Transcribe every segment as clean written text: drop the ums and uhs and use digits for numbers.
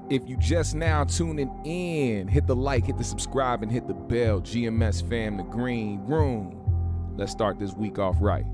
If you just now tuning in, hit the like, hit the subscribe, and hit the bell. GMS fam, the green room. Let's start this week off right.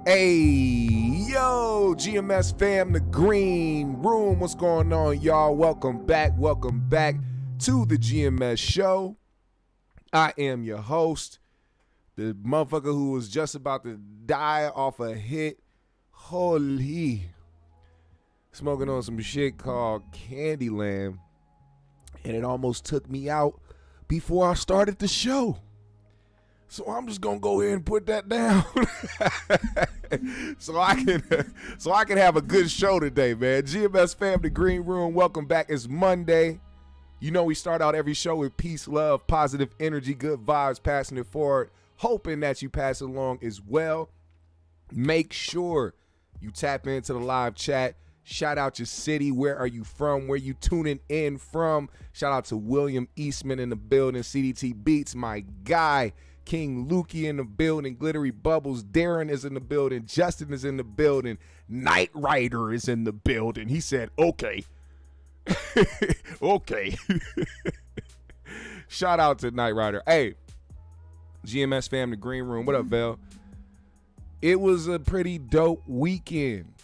Hey, yo, GMS fam, the green room. What's going on, y'all? Welcome back to the GMS show. I am your host, the motherfucker who was just about to die off a hit. Holy. Smoking on some shit called Candyland, and it almost took me out before I started the show. So I'm just gonna go ahead and put that down so I can have a good show today, man. GMS fam, the green room, welcome back. It's Monday. You know we start out every show with peace, love, positive energy, good vibes, passing it forward, hoping that you pass it along as well. Make sure you tap into the live chat. Shout out your city. Where are you from? Where you tuning in from? Shout out to William Eastman in the building. CDT Beats, my guy. King Lukey in the building, Glittery Bubbles, Darren is in the building, Justin is in the building, Knight Rider is in the building. He said, okay. Okay. Shout out to Knight Rider. Hey, GMS fam, the green room. What up, Vel? It was a pretty dope weekend.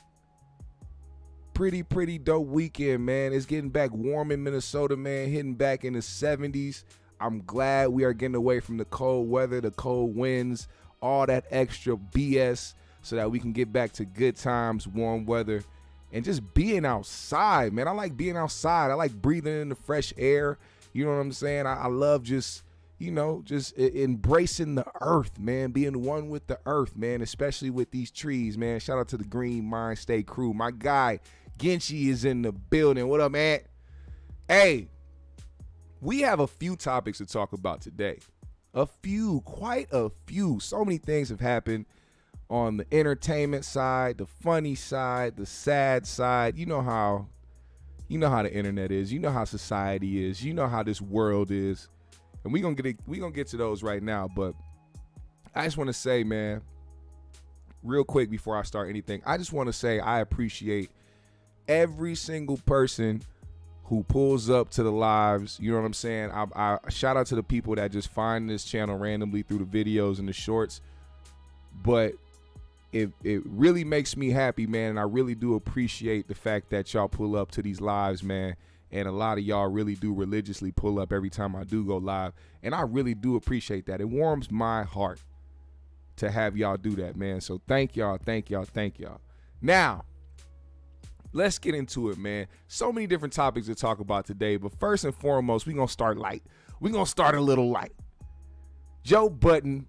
Pretty dope weekend, man. It's getting back warm in Minnesota, man. Hitting back in the 70s. I'm glad we are getting away from the cold weather, the cold winds, all that extra BS so that we can get back to good times, warm weather, and just being outside, man. I like being outside. I like breathing in the fresh air. You know what I'm saying? I love just, just embracing the earth, man, being one with the earth, man, especially with these trees, man. Shout out to the Green Mind State crew. My guy, Genchi, is in the building. What up, man? Hey. We have a few topics to talk about today. Quite a few. So many things have happened on the entertainment side, the funny side, the sad side. You know how the internet is. You know how society is. You know how this world is. And we're gonna get to those right now. But I just want to say, man, real quick before I start anything, I just want to say I appreciate every single person who pulls up to the lives. You know what I'm saying? I shout out to the people that just find this channel randomly through the videos and the shorts. But it really makes me happy, man. And I really do appreciate the fact that y'all pull up to these lives, man. And a lot of y'all really do religiously pull up every time I do go live. And I really do appreciate that. It warms my heart to have y'all do that, man. So thank y'all. Now, let's get into it, man. So many different topics to talk about today, but first and foremost, we're going to start light. We're going to start a little light. Joe Budden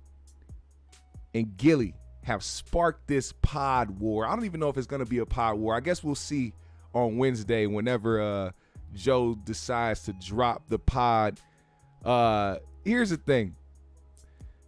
and Gillie have sparked this pod war. I don't even know if it's going to be a pod war. I guess we'll see on Wednesday whenever Joe decides to drop the pod. Here's the thing.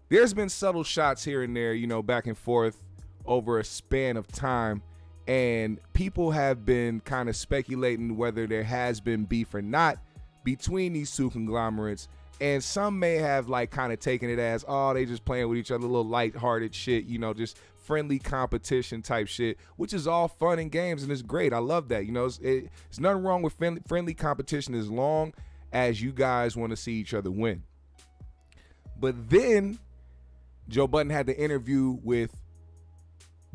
There's been subtle shots here and there, back and forth over a span of time. And people have been kind of speculating whether there has been beef or not between these two conglomerates. And some may have kind of taken it as, oh, they just playing with each other, a little lighthearted shit, just friendly competition type shit, which is all fun and games, and it's great. I love that. It's nothing wrong with friendly competition as long as you guys want to see each other win. But then Joe Budden had the interview with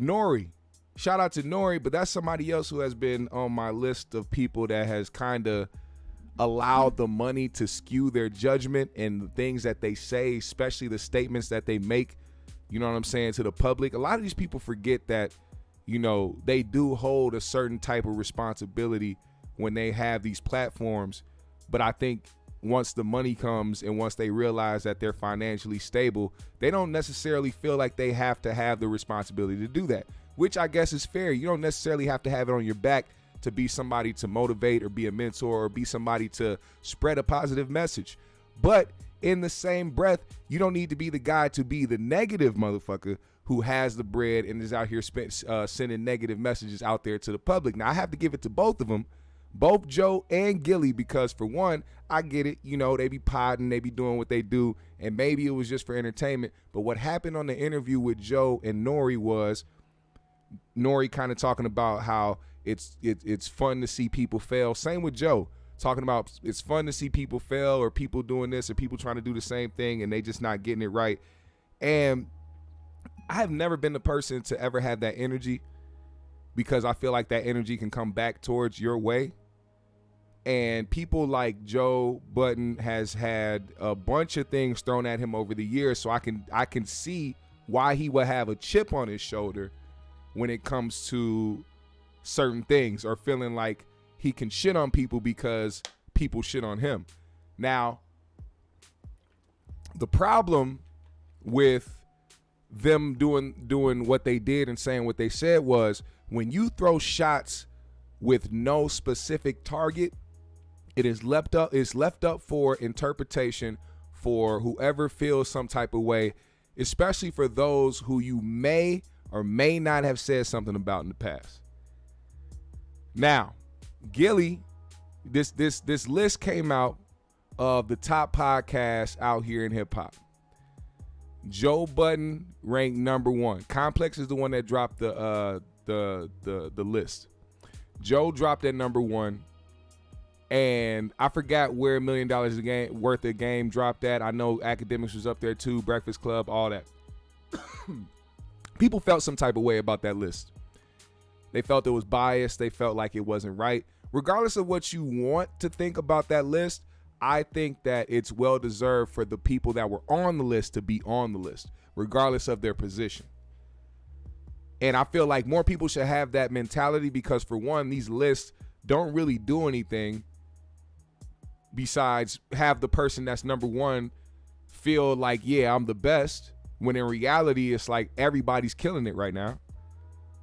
Nori. Shout out to Nori, but that's somebody else who has been on my list of people that has kind of allowed the money to skew their judgment and the things that they say, especially the statements that they make, you know what I'm saying, to the public. A lot of these people forget that, they do hold a certain type of responsibility when they have these platforms. But I think once the money comes and once they realize that they're financially stable, they don't necessarily feel like they have to have the responsibility to do that, which I guess is fair. You don't necessarily have to have it on your back to be somebody to motivate or be a mentor or be somebody to spread a positive message. But in the same breath, you don't need to be the guy to be the negative motherfucker who has the bread and is out here sending negative messages out there to the public. Now, I have to give it to both of them, both Joe and Gillie, because for one, I get it. They be podding, they be doing what they do, and maybe it was just for entertainment. But what happened on the interview with Joe and Nori was Nori kind of talking about how it's fun to see people fail. Same with Joe, talking about it's fun to see people fail or people doing this or people trying to do the same thing and they just not getting it right. And I have never been the person to ever have that energy, because I feel like that energy can come back towards your way. And people like Joe Budden has had a bunch of things thrown at him over the years, so I can see why he would have a chip on his shoulder when it comes to certain things, or feeling like he can shit on people because people shit on him. Now, the problem with them doing what they did and saying what they said was, when you throw shots with no specific target, it's left up for interpretation for whoever feels some type of way, especially for those who you may or may not have said something about in the past. Now, Gillie, this list came out of the top podcasts out here in hip hop. Joe Budden ranked number 1. Complex is the one that dropped the list. Joe dropped at number 1, and I forgot where $1 Million worth of game dropped at. I know Academics was up there too, Breakfast Club, all that. People felt some type of way about that list. They felt it was biased. They felt like it wasn't right. Regardless of what you want to think about that list, I think that it's well deserved for the people that were on the list to be on the list, regardless of their position. And I feel like more people should have that mentality, because for one, these lists don't really do anything besides have the person that's number 1 feel like, yeah, I'm the best, when in reality, it's like everybody's killing it right now.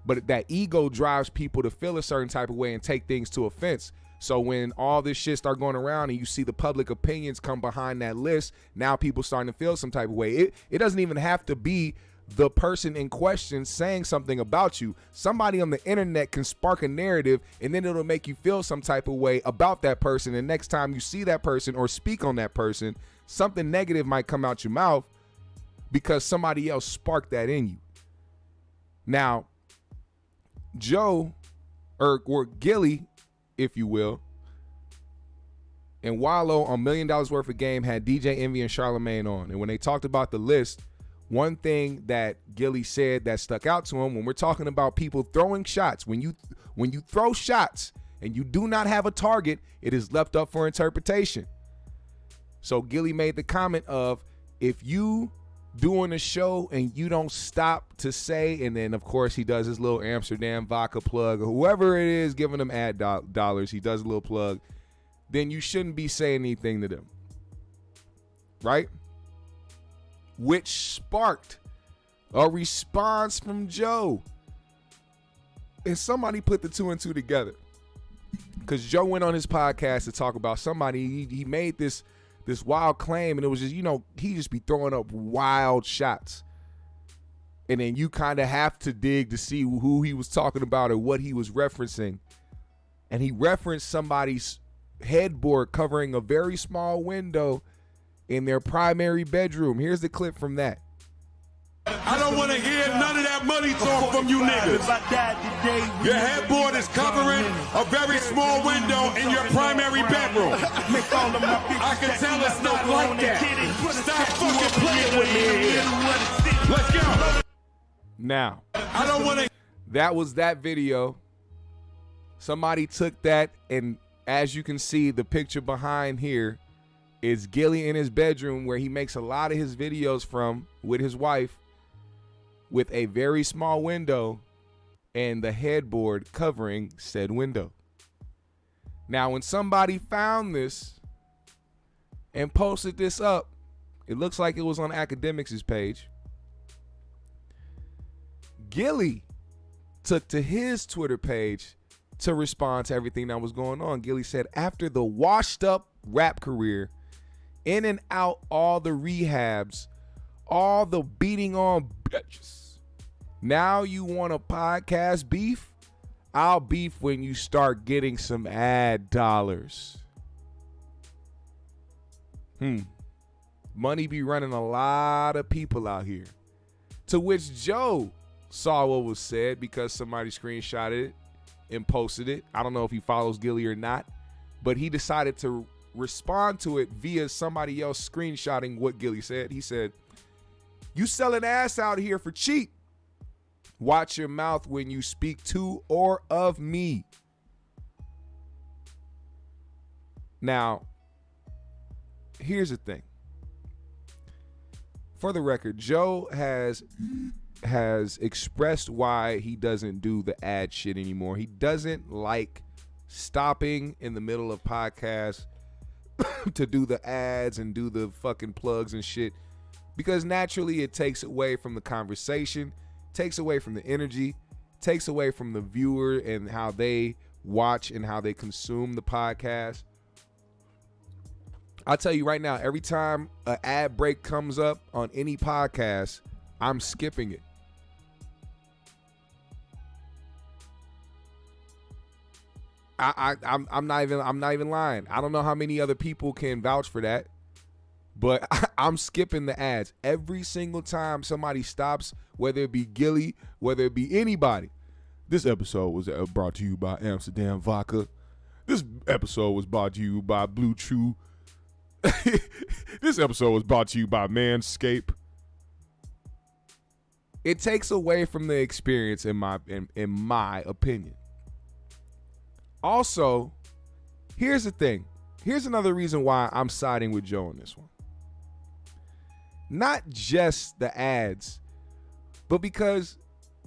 But that ego drives people to feel a certain type of way and take things to offense. So when all this shit start going around and you see the public opinions come behind that list, now people starting to feel some type of way. It doesn't even have to be the person in question saying something about you. Somebody on the internet can spark a narrative, and then it'll make you feel some type of way about that person. And next time you see that person or speak on that person, something negative might come out your mouth because somebody else sparked that in you. Now, Joe, or Gillie, if you will, and Wallow on $1 Million worth of game had DJ Envy and Charlamagne on. And when they talked about the list, one thing that Gillie said that stuck out to him, when we're talking about people throwing shots, when you throw shots and you do not have a target, it is left up for interpretation. So Gillie made the comment of, if you doing a show and you don't stop to say, and then of course he does his little Amsterdam vodka plug, or whoever it is giving them ad dollars, he does a little plug, then you shouldn't be saying anything to them. right? Which sparked a response from Joe. And somebody put the two and two together. Because Joe went on his podcast to talk about somebody. He made this wild claim, and it was just, he just be throwing up wild shots. And then you kind of have to dig to see who he was talking about or what he was referencing. And he referenced somebody's headboard covering a very small window in their primary bedroom. Here's the clip from that. I don't want to hear none of that money talk from you niggas. Your headboard is covering a very small window in your primary bedroom. I can tell it's not like that. Stop fucking playing with me here. Let's go. Now, I don't want to. That was that video. Somebody took that, and as you can see, the picture behind here is Gillie in his bedroom, where he makes a lot of his videos from with his wife, with a very small window and the headboard covering said window. Now, when somebody found this and posted this up, it looks like it was on Academics' page. Gillie took to his Twitter page to respond to everything that was going on. Gillie said, after the washed up rap career, in and out all the rehabs, all the beating on bitches, now you want a podcast beef? I'll beef when you start getting some ad dollars. Money be running a lot of people out here. To which Joe saw what was said because somebody screenshotted it and posted it. I don't know if he follows Gillie or not, but he decided to respond to it via somebody else screenshotting what Gillie said. He said, "You selling ass out here for cheap. Watch your mouth when you speak to or of me." Now, here's the thing. For the record, Joe has expressed why he doesn't do the ad shit anymore. He doesn't like stopping in the middle of podcasts to do the ads and do the fucking plugs and shit, because naturally it takes away from the conversation, takes away from the energy, takes away from the viewer and how they watch and how they consume the podcast. I'll tell you right now, every time an ad break comes up on any podcast, I'm skipping it. I'm not even lying. I don't know how many other people can vouch for that, but I'm skipping the ads every single time somebody stops, whether it be Gillie, whether it be anybody. This episode was brought to you by Amsterdam Vodka. This episode was brought to you by Blue Chew. This episode was brought to you by Manscaped. It takes away from the experience, in my opinion. Also, here's the thing. Here's another reason why I'm siding with Joe on this one. Not just the ads, but because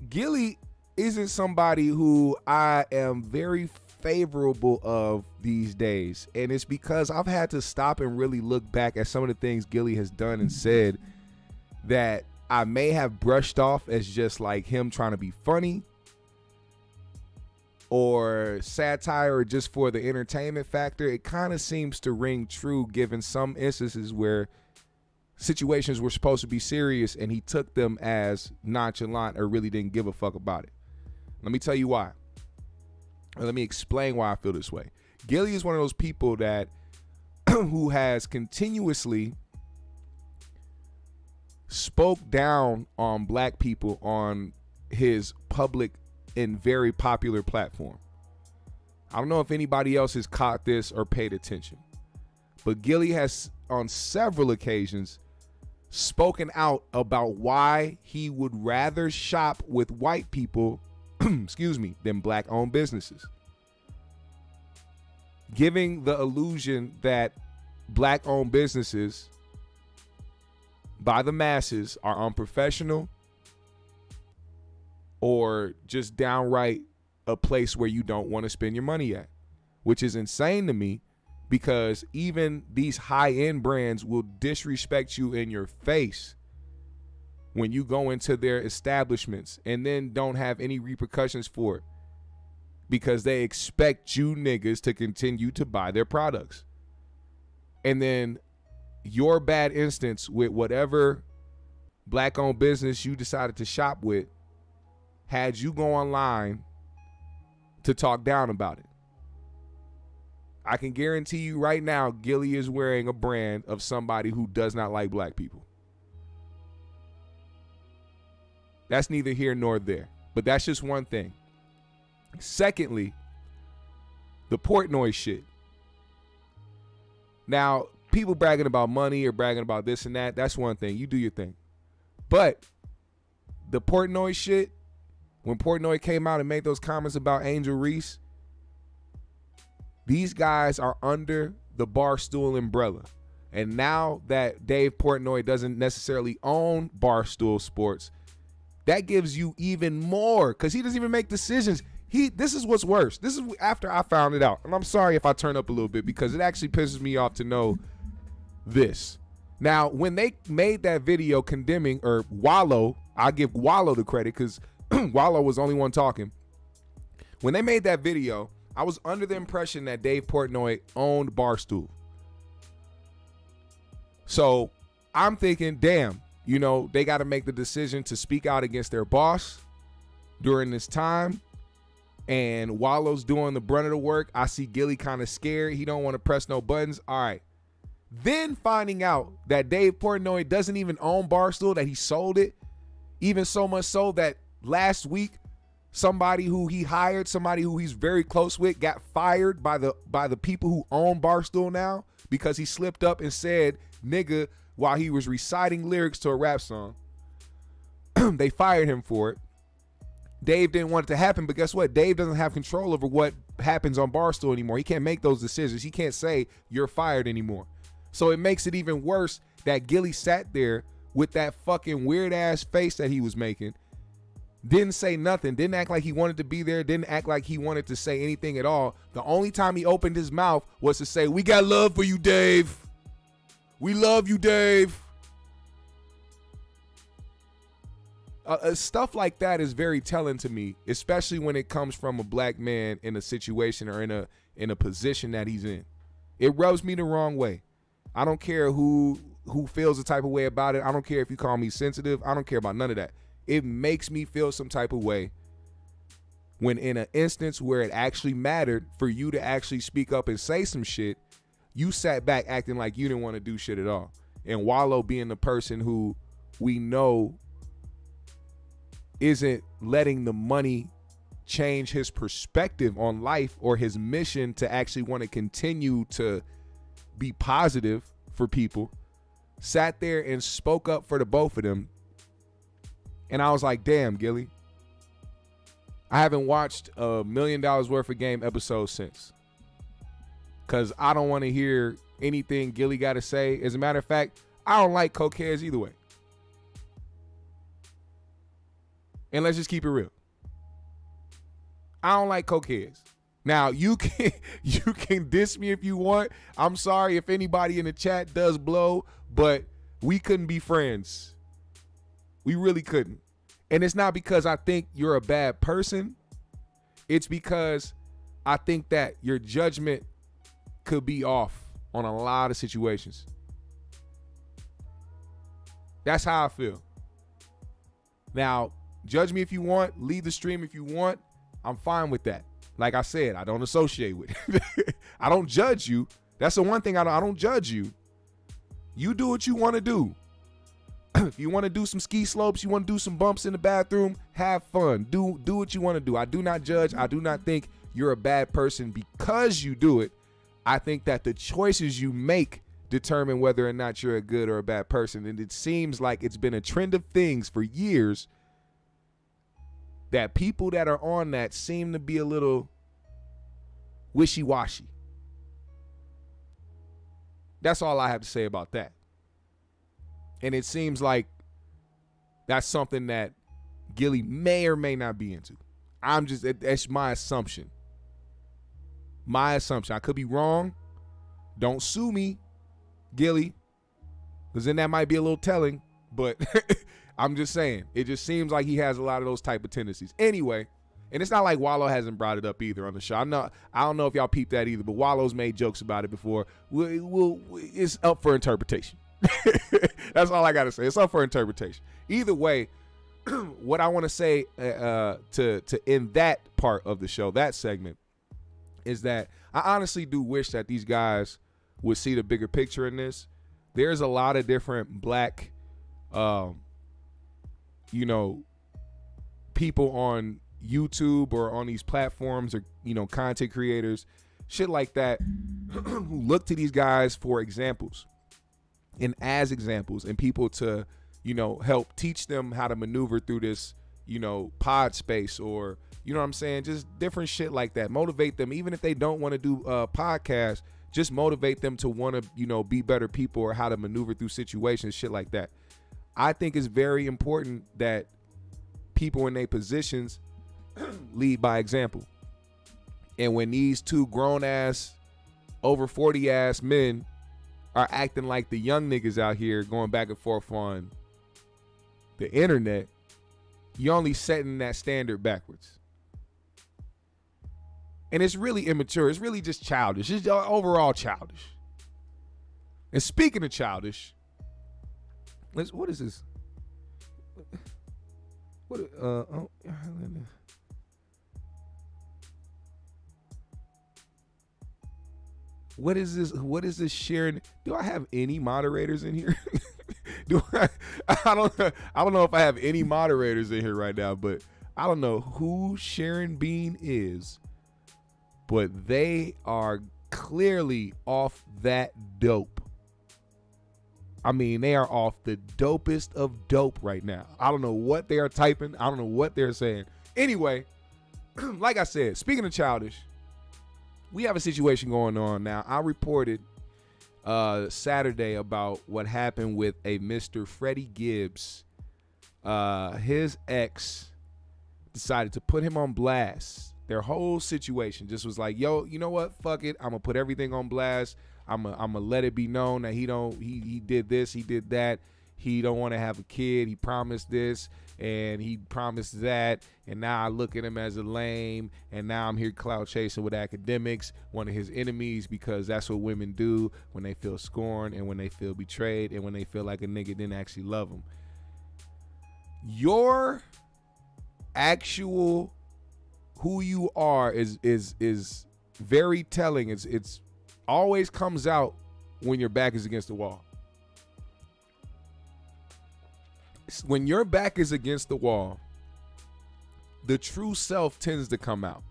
Gillie isn't somebody who I am very favorable of these days. And it's because I've had to stop and really look back at some of the things Gillie has done and said that I may have brushed off as just like him trying to be funny or satire or just for the entertainment factor. It kind of seems to ring true given some instances where situations were supposed to be serious and he took them as nonchalant or really didn't give a fuck about it. Let me tell you why. Let me explain why I feel this way. Gillie is one of those people that who has continuously spoke down on black people on his public and very popular platform. I don't know if anybody else has caught this or paid attention, but Gillie has on several occasions spoken out about why he would rather shop with white people than black-owned businesses, giving the illusion that black-owned businesses by the masses are unprofessional or just downright a place where you don't want to spend your money at, which is insane to me because even these high-end brands will disrespect you in your face when you go into their establishments and then don't have any repercussions for it because they expect you niggas to continue to buy their products. And then your bad instance with whatever black-owned business you decided to shop with had you go online to talk down about it. I can guarantee you right now, Gillie is wearing a brand of somebody who does not like black people. That's neither here nor there, but that's just one thing. Secondly, the Portnoy shit. Now, people bragging about money or bragging about this and that, that's one thing. You do your thing. But the Portnoy shit, when Portnoy came out and made those comments about Angel Reese, these guys are under the Barstool umbrella. And now that Dave Portnoy doesn't necessarily own Barstool Sports, that gives you even more, because he doesn't even make decisions. This is what's worse. This is after I found it out. And I'm sorry if I turn up a little bit because it actually pisses me off to know this. Now, when they made that video condemning, or Wallow, I give Wallow the credit because Wallow was the only one talking. When they made that video, I was under the impression that Dave Portnoy owned Barstool. So I'm thinking, damn, you know, they got to make the decision to speak out against their boss during this time. And Wallow's doing the brunt of the work. I see Gillie kind of scared. He don't want to press no buttons. All right. Then finding out that Dave Portnoy doesn't even own Barstool, that he sold it. Even so much so that last week, somebody who he hired, somebody who he's very close with, got fired by the people who own Barstool now because he slipped up and said nigga while he was reciting lyrics to a rap song. They fired him for it. Dave didn't want it to happen, but guess what? Dave doesn't have control over what happens on Barstool anymore. He can't make those decisions. He can't say you're fired anymore. So it makes it even worse that Gillie sat there with that fucking weird ass face that he was making. Didn't say nothing. Didn't act like he wanted to be there. Didn't act like he wanted to say anything at all. The only time he opened his mouth was to say, "We got love for you, Dave. We love you, Dave." Stuff like that is very telling to me, especially when it comes from a black man in a situation or in a position that he's in. It rubs me the wrong way. I don't care who feels the type of way about it. I don't care if you call me sensitive. I don't care about none of that. It makes me feel some type of way when in an instance where it actually mattered for you to actually speak up and say some shit, you sat back acting like you didn't want to do shit at all. And Wallow being the person who we know isn't letting the money change his perspective on life or his mission to actually want to continue to be positive for people, sat there and spoke up for the both of them. And I was like, damn, Gillie. I haven't watched a $1 million worth of game episode since. Because I don't want to hear anything Gillie got to say. As a matter of fact, I don't like cokeheads either way. And let's just keep it real. I don't like cokeheads. Now, you can diss me if you want. I'm sorry if anybody in the chat does blow, but we couldn't be friends. We really couldn't. And it's not because I think you're a bad person. It's because I think that your judgment could be off on a lot of situations. That's how I feel. Now, judge me if you want. Leave the stream if you want. I'm fine with that. Like I said, I don't associate with it. I don't judge you. That's the one thing I don't judge you. You do what you want to do. If you want to do some ski slopes, you want to do some bumps in the bathroom, have fun. Do what you want to do. I do not judge. I do not think you're a bad person because you do it. I think that the choices you make determine whether or not you're a good or a bad person. And it seems like it's been a trend of things for years that people that are on that seem to be a little wishy-washy. That's all I have to say about that. And it seems like that's something that Gillie may or may not be into. That's my assumption. My assumption. I could be wrong, Don't sue me, Gillie, because then that might be a little telling. But I'm just saying, it just seems like he has a lot of those type of tendencies. Anyway, and it's not like Wallow hasn't brought it up either on the show. I don't know if y'all peeped that either, but Wallow's made jokes about it before. It's up for interpretation. That's all I got to say. It's up for interpretation. Either way, what I want to say to end that part of the show, that segment, is that I honestly do wish that these guys would see the bigger picture in this. There's a lot of different black, people on YouTube or on these platforms, or content creators, shit like that, who look to these guys for examples and as examples, and people to help teach them how to maneuver through this pod space, or what I'm saying, just different shit like that. Motivate them, even if they don't want to do podcasts, just motivate them to want to be better people, or how to maneuver through situations, shit like that. I think it's very important that people in their positions lead by example. And when these two grown ass, over 40 ass men are acting like the young niggas out here going back and forth on the internet, you're only setting that standard backwards. And it's really immature. It's really just childish. It's overall childish. And speaking of childish, what is this? What is this? What is this sharing? Do I have any moderators in here? I don't know if I have any moderators in here right now, but I don't know who Sharon Bean is, but they are clearly off that dope. I mean, they are off the dopest of dope right now. I don't know what they are typing. I don't know what they're saying. Anyway, like I said, speaking of childish, we have a situation going on now. I reported Saturday about what happened with a Mr. Freddie Gibbs. His ex decided to put him on blast. Their whole situation just was like, yo, you know what? Fuck it. I'm going to put everything on blast. I'm gonna let it be known that he did this, he did that. He don't want to have a kid. He promised this and he promised that. And now I look at him as a lame. And now I'm here clout chasing with academics, one of his enemies, because that's what women do when they feel scorned and when they feel betrayed and when they feel like a nigga didn't actually love them. Your actual who you are is very telling. It's always comes out when your back is against the wall. When your back is against the wall, the true self tends to come out.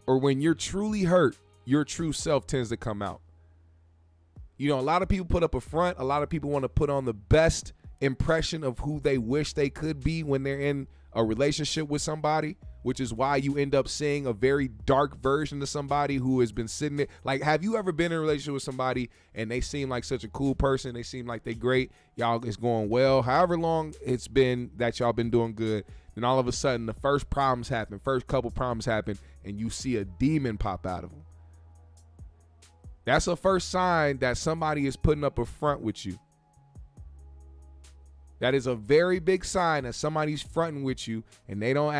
Or when you're truly hurt, your true self tends to come out. A lot of people put up a front. A lot of people want to put on the best impression of who they wish they could be when they're in a relationship with somebody, which is why you end up seeing a very dark version of somebody who has been sitting there. Like, have you ever been in a relationship with somebody and they seem like such a cool person? They seem like they great. Y'all is going well. However long it's been that y'all been doing good. Then all of a sudden the first couple problems happen and you see a demon pop out of them. That's a first sign that somebody is putting up a front with you. That is a very big sign that somebody's fronting with you and they aren't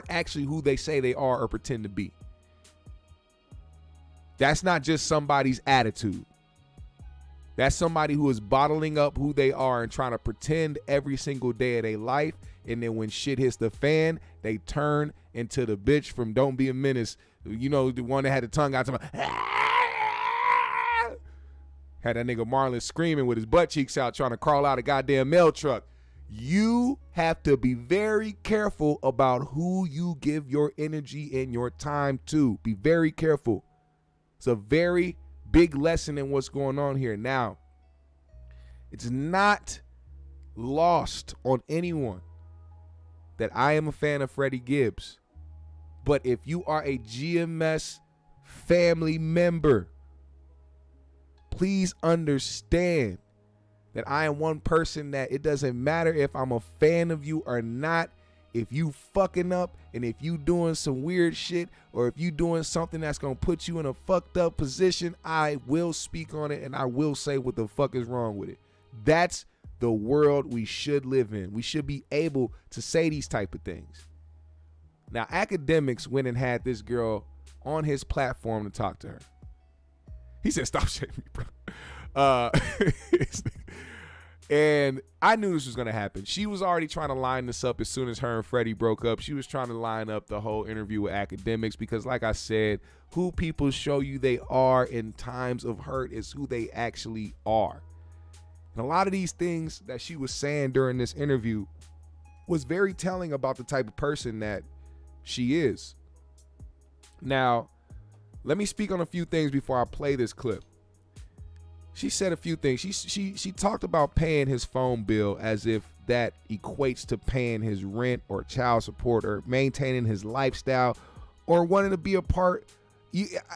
actually who they say they are or pretend to be. That's not just somebody's attitude. That's somebody who is bottling up who they are and trying to pretend every single day of their life. And then when shit hits the fan, they turn into the bitch from Don't Be a Menace. The one that had the tongue out to had that nigga Marlon screaming with his butt cheeks out trying to crawl out a goddamn mail truck. You have to be very careful about who you give your energy and your time to. Be very careful. It's a very big lesson in what's going on here. Now, it's not lost on anyone that I am a fan of Freddie Gibbs. But if you are a GMS family member, please understand that I am one person that it doesn't matter if I'm a fan of you or not. if you fucking up and if you doing some weird shit or if you doing something that's gonna put you in a fucked up position, I will speak on it and I will say what the fuck is wrong with it. That's the world we should live in. We should be able to say these type of things. Now, Academics went and had this girl on his platform to talk to her. He said, stop shitting me, bro. And I knew this was going to happen. She was already trying to line this up as soon as her and Freddie broke up. She was trying to line up the whole interview with Academics because, like I said, who people show you they are in times of hurt is who they actually are. And a lot of these things that she was saying during this interview was very telling about the type of person that she is. Now, let me speak on a few things before I play this clip. She said a few things. She talked about paying his phone bill as if that equates to paying his rent or child support or maintaining his lifestyle or wanting to be a part.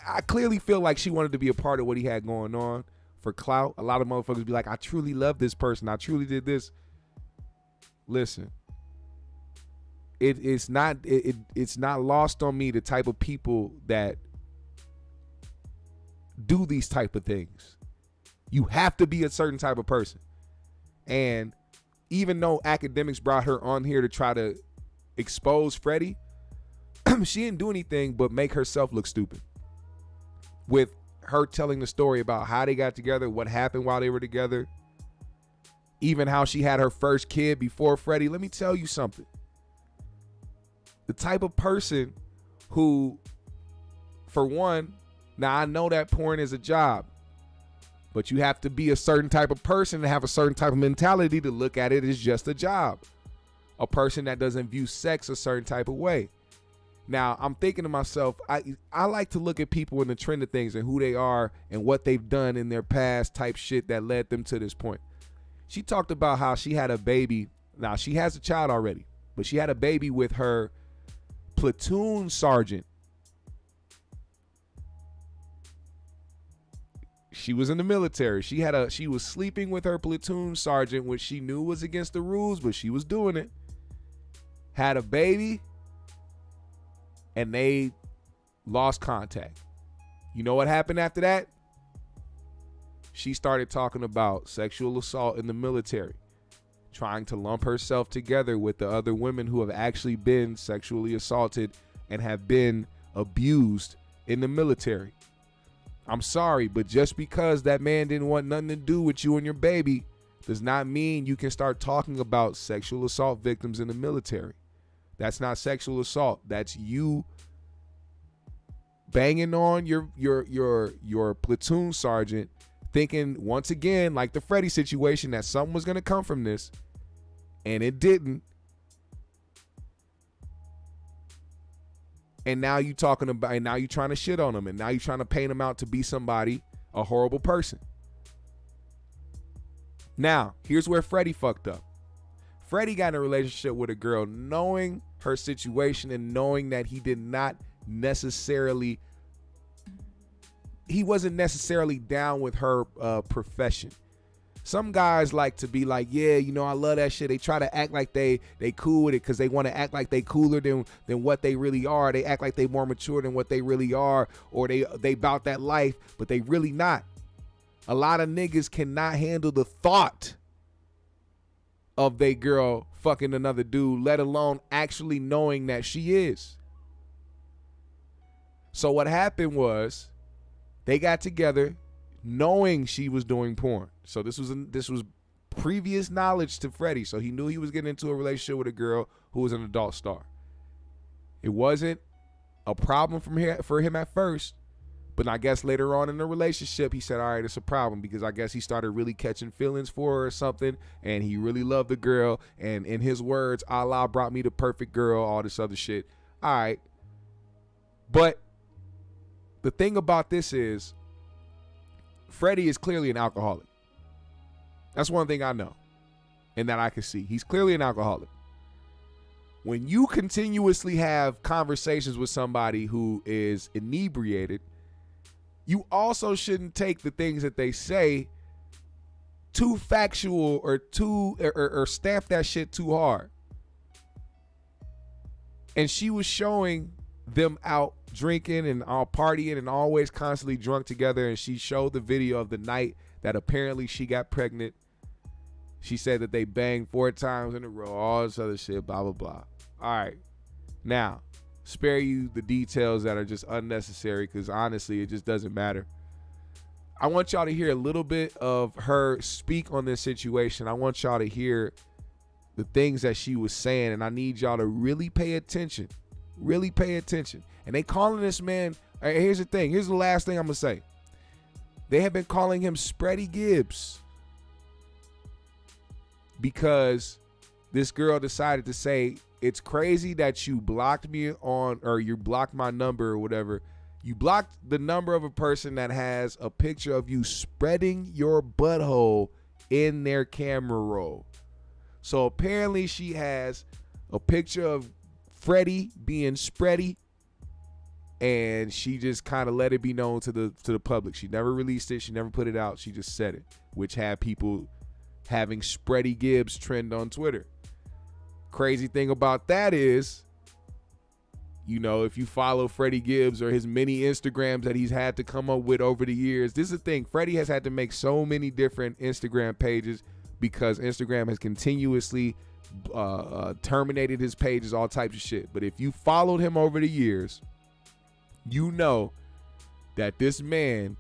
I clearly feel like she wanted to be a part of what he had going on for clout. A lot of motherfuckers be like, I truly love this person. I truly did this. Listen, it's not lost on me the type of people that do these type of things. You have to be a certain type of person. And even though Academics brought her on here to try to expose Freddie, she didn't do anything but make herself look stupid. With her telling the story about how they got together, what happened while they were together, even how she had her first kid before Freddie. Let me tell you something. The type of person who, for one, now I know that porn is a job, but you have to be a certain type of person to have a certain type of mentality to look at it as just a job. A person that doesn't view sex a certain type of way. Now, I'm thinking to myself, I like to look at people in the trend of things and who they are and what they've done in their past type shit that led them to this point. She talked about how she had a baby. Now, she has a child already, but she had a baby with her platoon sergeant. She was in the military. She was sleeping with her platoon sergeant, which she knew was against the rules, but she was doing it. Had a baby, and they lost contact. You know what happened after that? She started talking about sexual assault in the military, trying to lump herself together with the other women who have actually been sexually assaulted and have been abused in the military. I'm sorry, but just because that man didn't want nothing to do with you and your baby does not mean you can start talking about sexual assault victims in the military. That's not sexual assault. That's you banging on your platoon sergeant, thinking once again, like the Freddie situation, that something was going to come from this, and it didn't. And now you talking about, and now you trying to shit on him, and now you trying to paint him out to be somebody, a horrible person. Now, here's where Freddie fucked up. Freddie got in a relationship with a girl knowing her situation and knowing that he wasn't necessarily down with her profession. Some guys like to be like, yeah, you know, I love that shit. They try to act like they cool with it because they want to act like they cooler than what they really are. They act like they more mature than what they really are, or they about that life, but they really not. A lot of niggas cannot handle the thought of they girl fucking another dude, let alone actually knowing that she is. So what happened was they got together knowing she was doing porn. So this was previous knowledge to Freddie. So he knew he was getting into a relationship with a girl who was an adult star. It wasn't a problem for him at first, but I guess later on in the relationship, he said, all right, it's a problem, because I guess he started really catching feelings for her or something, and he really loved the girl, and in his words, Allah brought me the perfect girl, all this other shit. All right. But the thing about this is, Freddie is clearly an alcoholic. That's one thing I know and that I can see. He's clearly an alcoholic. When you continuously have conversations with somebody who is inebriated, you also shouldn't take the things that they say too factual or stamp that shit too hard. And she was showing them out drinking and all partying and always constantly drunk together. And she showed the video of the night that apparently she got pregnant. She said that they banged 4 times in a row, all this other shit, blah, blah, blah. All right. Now, spare you the details that are just unnecessary because honestly, it just doesn't matter. I want y'all to hear a little bit of her speak on this situation. I want y'all to hear the things that she was saying, and I need y'all to really pay attention. Really pay attention. And they calling this man, here's the thing. Here's the last thing I'm going to say. They have been calling him Spready Gibbs because this girl decided to say, it's crazy that you blocked me on, or you blocked my number or whatever. You blocked the number of a person that has a picture of you spreading your butthole in their camera roll. So apparently she has a picture of Freddie being spready, and she just kind of let it be known to the public. She never released it. She never put it out. She just said it, which had people having Spready Gibbs trend on Twitter. Crazy thing about that is, you know, if you follow Freddie Gibbs or his many Instagrams that he's had to come up with over the years, this is the thing. Freddie has had to make so many different Instagram pages because Instagram has continuously terminated his pages, all types of shit. But if you followed him over the years, you know that this man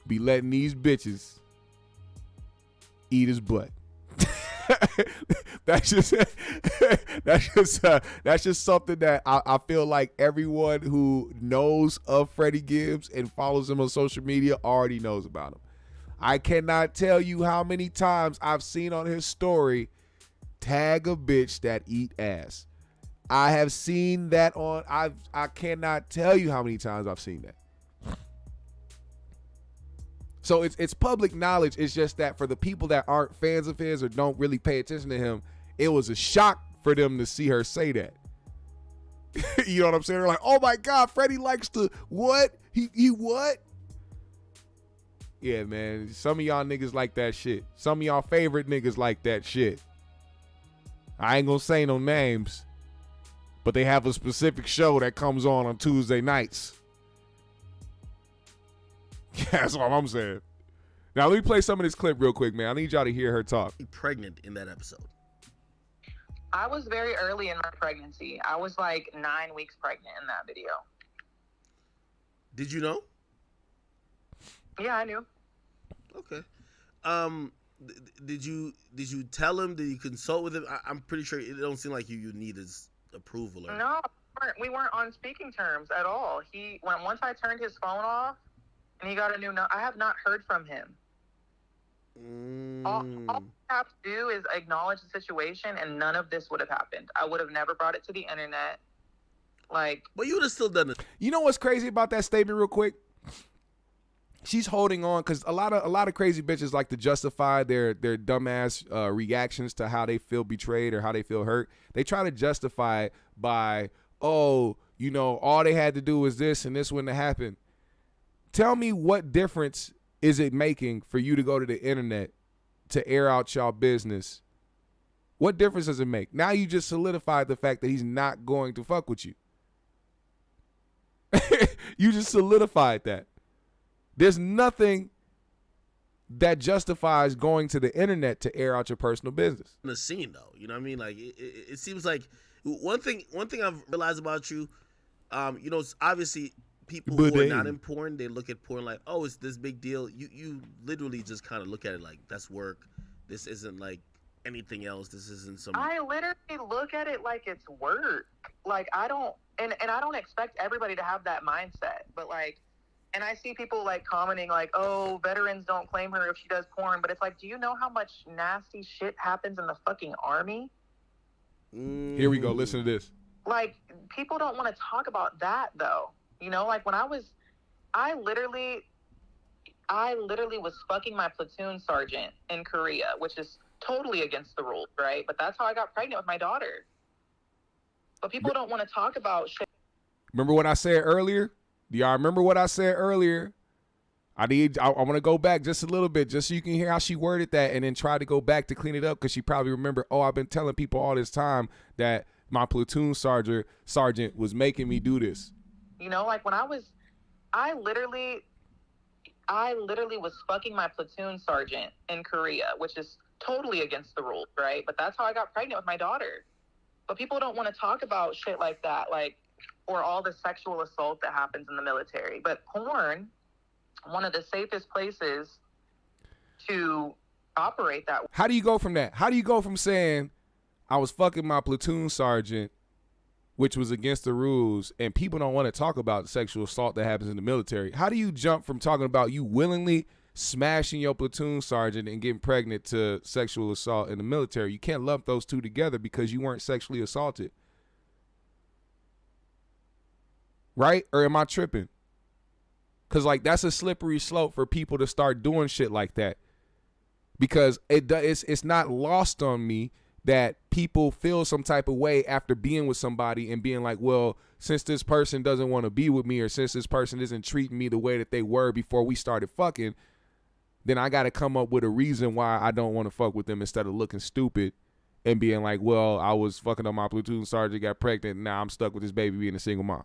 be letting these bitches eat his butt. that's just something that I feel like everyone who knows of Freddie Gibbs and follows him on social media already knows about him. I cannot tell you how many times I've seen on his story, tag a bitch that eat ass. I have seen that on, I cannot tell you how many times I've seen that. So it's public knowledge. It's just that for the people that aren't fans of his or don't really pay attention to him, it was a shock for them to see her say that. You know what I'm saying? They're like, oh my God, Freddie likes to what? He what? Yeah, man. Some of y'all niggas like that shit. Some of y'all favorite niggas like that shit. I ain't gonna say no names, but they have a specific show that comes on Tuesday nights. Yeah, that's all I'm saying. Now, let me play some of this clip real quick, man. I need y'all to hear her talk. Pregnant in that episode. I was very early in my pregnancy. I was like 9 weeks pregnant in that video. Did you know? Yeah, I knew. Okay. Did you tell him? Did you consult with him? I'm pretty sure it don't seem like you need his approval. Or... No, we weren't on speaking terms at all. Once I turned his phone off, and he got a new number. I have not heard from him. All I have to do is acknowledge the situation, and none of this would have happened. I would have never brought it to the internet. But you would have still done it. You know what's crazy about that statement, real quick? She's holding on because a lot of crazy bitches like to justify their dumbass reactions to how they feel betrayed or how they feel hurt. They try to justify it by, oh, you know, all they had to do was this and this wouldn't have happened. Tell me what difference is it making for you to go to the internet to air out y'all business? What difference does it make? Now you just solidified the fact that he's not going to fuck with you. You just solidified that. There's nothing that justifies going to the internet to air out your personal business. In the scene, though, you know what I mean? Like it seems like one thing I've realized about you, you know, it's obviously. People who are not in porn, they look at porn like, oh, it's this big deal. You literally just kind of look at it like, that's work. This isn't like anything else. This isn't some... I literally look at it like it's work. Like, I don't... And I don't expect everybody to have that mindset. But, like... And I see people, like, commenting, like, oh, veterans don't claim her if she does porn. But it's like, do you know how much nasty shit happens in the fucking army? Here we go. Listen to this. Like, people don't want to talk about that, though. You know, like when I literally was fucking my platoon sergeant in Korea, which is totally against the rules, right? But that's how I got pregnant with my daughter. But people don't want to talk about shit. Remember what I said earlier? Do y'all remember what I said earlier? I want to go back just a little bit just so you can hear how she worded that and then try to go back to clean it up because she probably remember, oh, I've been telling people all this time that my platoon sergeant was making me do this. You know, like when I literally was fucking my platoon sergeant in Korea, which is totally against the rules, right? But that's how I got pregnant with my daughter. But people don't want to talk about shit like that, like, or all the sexual assault that happens in the military. But porn, one of the safest places to operate that. How do you go from that? How do you go from saying I was fucking my platoon sergeant, which was against the rules, and people don't want to talk about the sexual assault that happens in the military? How do you jump from talking about you willingly smashing your platoon sergeant and getting pregnant to sexual assault in the military? You can't lump those two together because you weren't sexually assaulted. Right? Or am I tripping? Because, like, that's a slippery slope for people to start doing shit like that. Because it's not lost on me that people feel some type of way after being with somebody and being like, well, since this person doesn't want to be with me, or since this person isn't treating me the way that they were before we started fucking, then I got to come up with a reason why I don't want to fuck with them instead of looking stupid and being like, well, I was fucking on my platoon sergeant, got pregnant, and now I'm stuck with this baby being a single mom.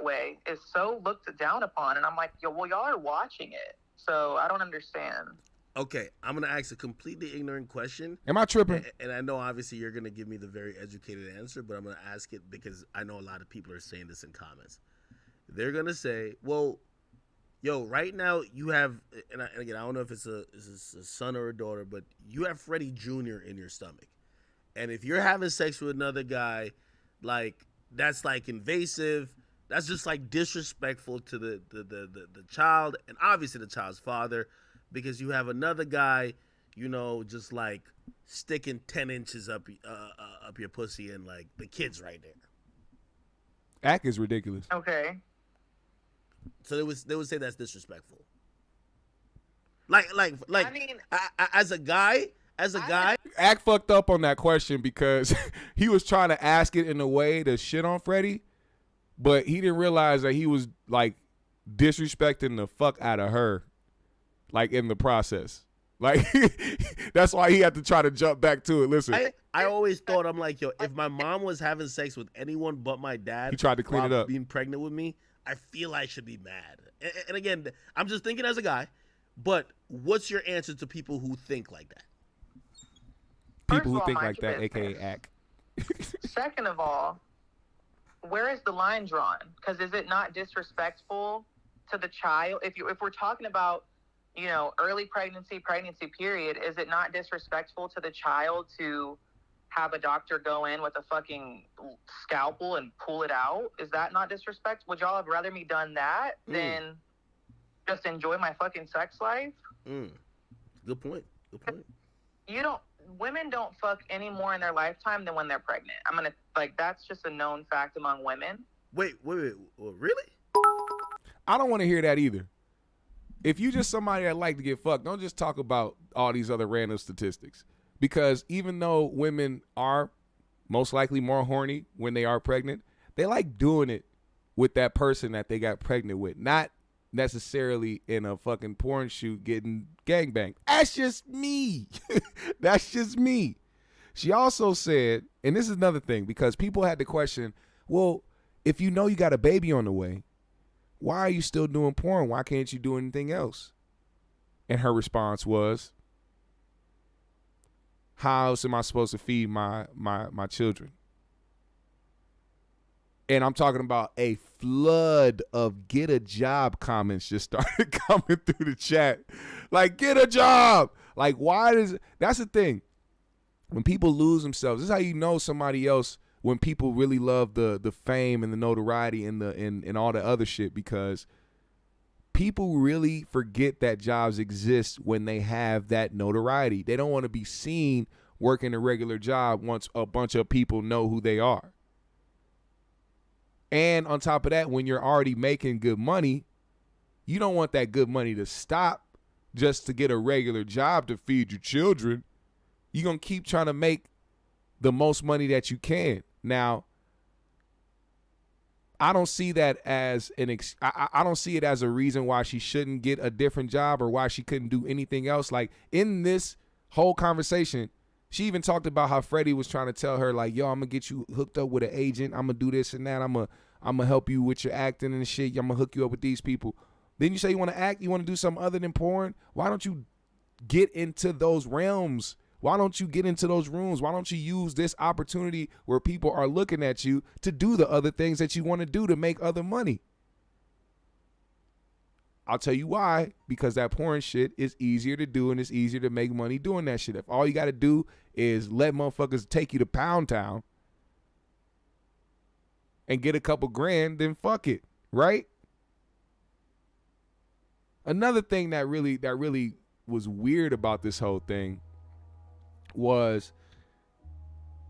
Way is so looked down upon, and I'm like, yo, well, y'all are watching it, so I don't understand. Okay, I'm gonna ask a completely ignorant question. Am I tripping? And I know obviously you're gonna give me the very educated answer, but I'm gonna ask it because I know a lot of people are saying this in comments. They're gonna say, well, yo, right now you have, and again, I don't know if it's a son or a daughter, but you have Freddie Jr. in your stomach. And if you're having sex with another guy, like, that's like invasive. That's just like disrespectful to the child, and obviously the child's father, because you have another guy, you know, just like sticking 10 inches up your pussy, and like the kid's right there. Act is ridiculous. Okay. So they would say that's disrespectful. Like I mean, as a guy, Act fucked up on that question because he was trying to ask it in a way to shit on Freddie, but he didn't realize that he was like disrespecting the fuck out of her, like in the process. Like that's why he had to try to jump back to it. Listen, I always thought, I'm like, yo, if my mom was having sex with anyone but my dad, he tried to clean it up, being pregnant with me, I feel I should be mad. And again, I'm just thinking as a guy, but what's your answer to people who think like that? People who think like that, aka Act. Second of all, where is the line drawn? Because is it not disrespectful to the child? If we're talking about, you know, early pregnancy period, is it not disrespectful to the child to have a doctor go in with a fucking scalpel and pull it out? Is that not disrespectful? Would y'all have rather me done that than just enjoy my fucking sex life? Good point. Women don't fuck any more in their lifetime than when they're pregnant. That's just a known fact among women. Wait, really? I don't want to hear that either. If you just somebody that like to get fucked, don't just talk about all these other random statistics. Because even though women are most likely more horny when they are pregnant, they like doing it with that person that they got pregnant with, not necessarily in a fucking porn shoot getting gangbanged. That's just me. That's just me. She also said, and this is another thing, because people had the question, well, if you know you got a baby on the way, why are you still doing porn? Why can't you do anything else? And her response was, how else am I supposed to feed my children? And I'm talking about a flood of get a job comments just started coming through the chat. Like, get a job. Like, that's the thing. When people lose themselves, this is how you know somebody else, when people really love the fame and the notoriety and all the other shit, because people really forget that jobs exist when they have that notoriety. They don't want to be seen working a regular job once a bunch of people know who they are. And on top of that, when you're already making good money, you don't want that good money to stop just to get a regular job to feed your children. You're going to keep trying to make the most money that you can. Now, I don't see that as I don't see it as a reason why she shouldn't get a different job or why she couldn't do anything else. Like, in this whole conversation, She even talked about how Freddie was trying to tell her, like, yo, I'm going to get you hooked up with an agent. I'm going to do this and that. I'm going to help you with your acting and shit. I'm going to hook you up with these people. Then you say you want to act, you want to do something other than porn. Why don't you get into those realms? Why don't you get into those rooms? Why don't you use this opportunity where people are looking at you to do the other things that you want to do to make other money? I'll tell you why. Because that porn shit is easier to do and it's easier to make money doing that shit. If all you got to do is let motherfuckers take you to Pound Town and get a couple grand, then fuck it, right? Another thing that really was weird about this whole thing was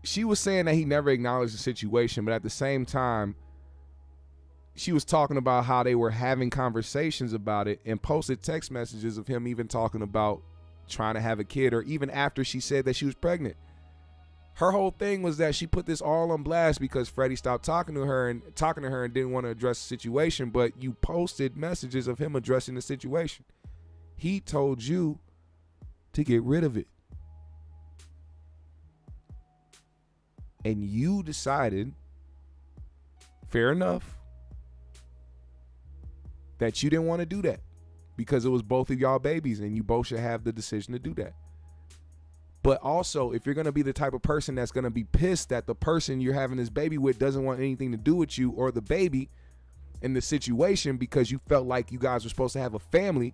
she was saying that he never acknowledged the situation, but at the same time, she was talking about how they were having conversations about it and posted text messages of him even talking about trying to have a kid, or even after she said that she was pregnant. Her whole thing was that she put this all on blast because Freddie stopped talking to her and didn't want to address the situation, but you posted messages of him addressing the situation. He told you to get rid of it. And you decided, fair enough, that you didn't want to do that because it was both of y'all babies and you both should have the decision to do that. But also, if you're going to be the type of person that's going to be pissed that the person you're having this baby with doesn't want anything to do with you or the baby in the situation because you felt like you guys were supposed to have a family,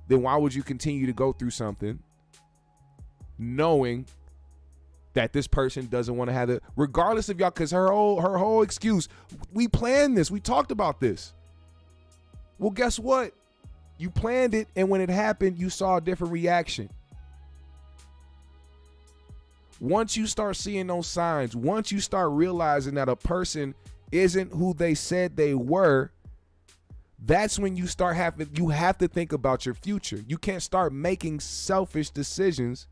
then why would you continue to go through something knowing that this person doesn't want to have it, regardless of y'all? Because her whole excuse, we planned this, we talked about this. Well, guess what? You planned it, and when it happened, you saw a different reaction. Once you start seeing those signs, once you start realizing that a person isn't who they said they were, that's when you have to think about your future. You can't start making selfish decisions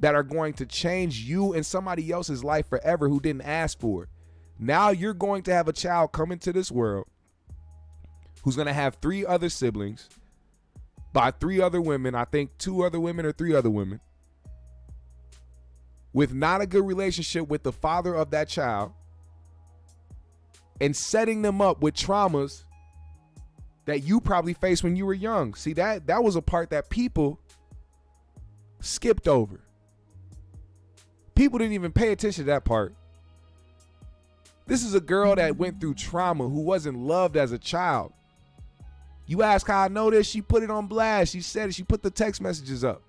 that are going to change you and somebody else's life forever who didn't ask for it. Now you're going to have a child come into this world who's going to have 3 other siblings by 3 other women, I think 2 other women or 3 other women, with not a good relationship with the father of that child, and setting them up with traumas that you probably faced when you were young. See, that was a part that people skipped over. People didn't even pay attention to that part. This is a girl that went through trauma, who wasn't loved as a child. You ask how I know this, she put it on blast. She said it, she put the text messages up.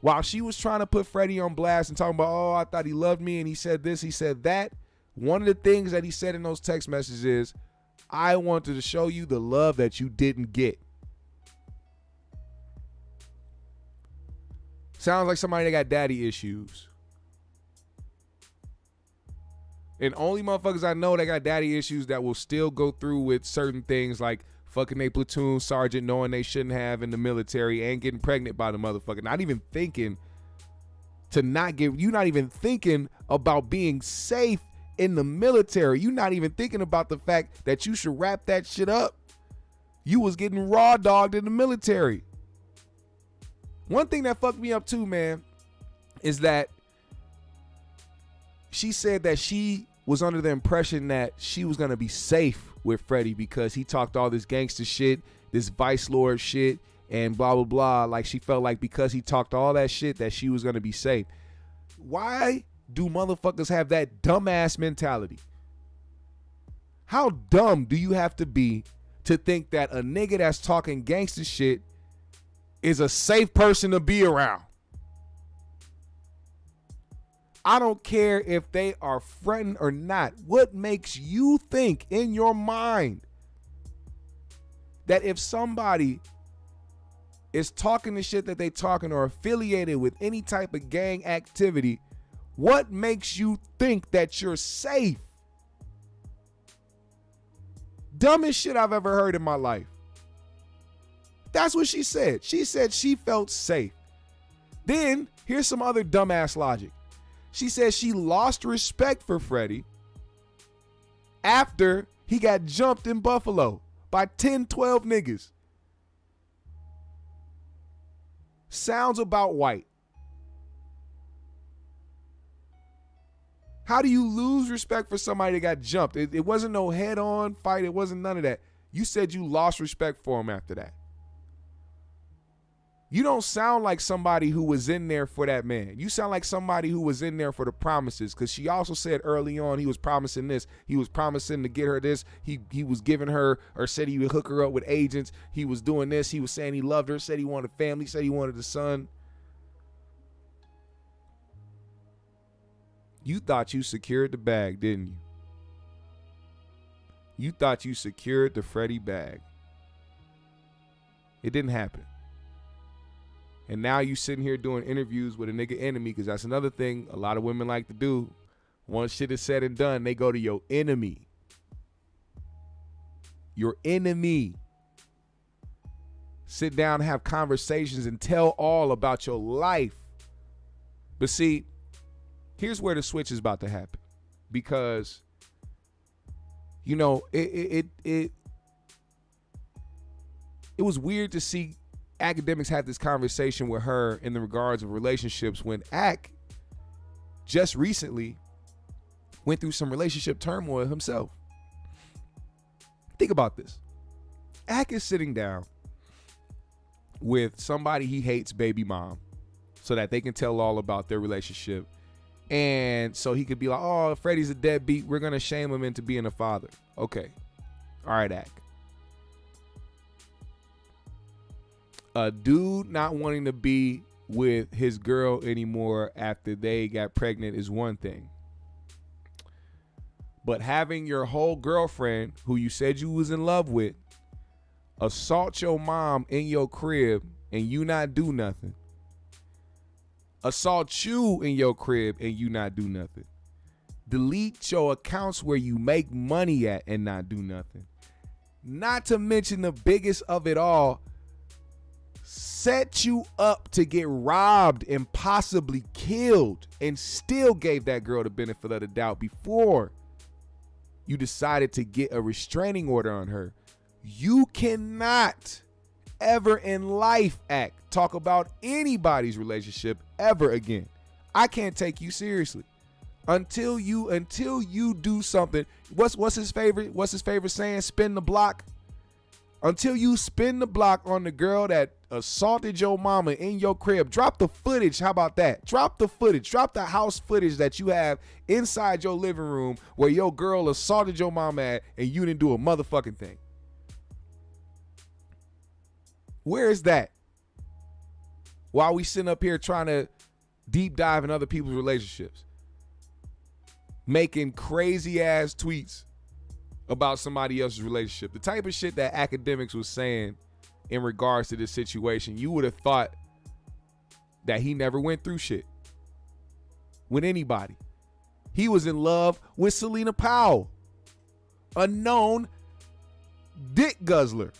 While she was trying to put Freddie on blast and talking about, oh, I thought he loved me and he said this, he said that. One of the things that he said in those text messages is, I wanted to show you the love that you didn't get. Sounds like somebody that got daddy issues. And only motherfuckers I know that got daddy issues that will still go through with certain things like fucking a platoon sergeant knowing they shouldn't have in the military and getting pregnant by the motherfucker. Not even thinking to not get, you not even thinking about being safe in the military. You not even thinking about the fact that you should wrap that shit up. You was getting raw dogged in the military. One thing that fucked me up too, man, is that she said that she was under the impression that she was going to be safe with Freddie because he talked all this gangster shit, this vice lord shit, and blah, blah, blah. Like she felt like because he talked all that shit that she was going to be safe. Why do motherfuckers have that dumbass mentality? How dumb do you have to be to think that a nigga that's talking gangster shit is a safe person to be around? I don't care if they are friendly or not. What makes you think in your mind that if somebody is talking the shit that they talking or affiliated with any type of gang activity, what makes you think that you're safe? Dumbest shit I've ever heard in my life. That's what she said. She said she felt safe. Then here's some other dumbass logic. She says she lost respect for Freddie after he got jumped in Buffalo by 10, 12 niggas. Sounds about white. How do you lose respect for somebody that got jumped? It wasn't no head-on fight. It wasn't none of that. You said you lost respect for him after that. You don't sound like somebody who was in there for that man. You sound like somebody who was in there for the promises, because she also said early on he was promising this. He was promising to get her this. He was giving her, or said he would hook her up with agents. He was doing this. He was saying he loved her, said he wanted family, said he wanted a son. You thought you secured the bag, didn't you? You thought you secured the Freddie bag. It didn't happen. And now you sitting here doing interviews with a nigga enemy, because that's another thing a lot of women like to do. Once shit is said and done, they go to your enemy. Your enemy. Sit down and have conversations and tell all about your life. But see, here's where the switch is about to happen. Because, you know, it was weird to see academics had this conversation with her in the regards of relationships when Ak just recently went through some relationship turmoil himself. Think about this. Ak is sitting down with somebody he hates, baby mom, so that they can tell all about their relationship. And so he could be like, oh, Freddie's a deadbeat. We're going to shame him into being a father. Okay. All right, Ak. A dude not wanting to be with his girl anymore after they got pregnant is one thing. But having your whole girlfriend, who you said you was in love with, assault your mom in your crib and you not do nothing. Assault you in your crib and you not do nothing. Delete your accounts where you make money at and not do nothing. Not to mention the biggest of it all, set you up to get robbed and possibly killed, and still gave that girl the benefit of the doubt before you decided to get a restraining order on her. You cannot ever in life talk about anybody's relationship ever again. I can't take you seriously until you do something. What's his favorite saying? Spin the block. Until you spin the block on the girl that assaulted your mama in your crib. Drop the footage. How about that? Drop the footage. Drop the house footage that you have inside your living room where your girl assaulted your mama at and you didn't do a motherfucking thing. Where is that? While we sitting up here trying to deep dive in other people's relationships, making crazy ass tweets about somebody else's relationship. The type of shit that academics was saying in regards to this situation, you would have thought that he never went through shit with anybody. He was in love with Selena Powell, a known dick guzzler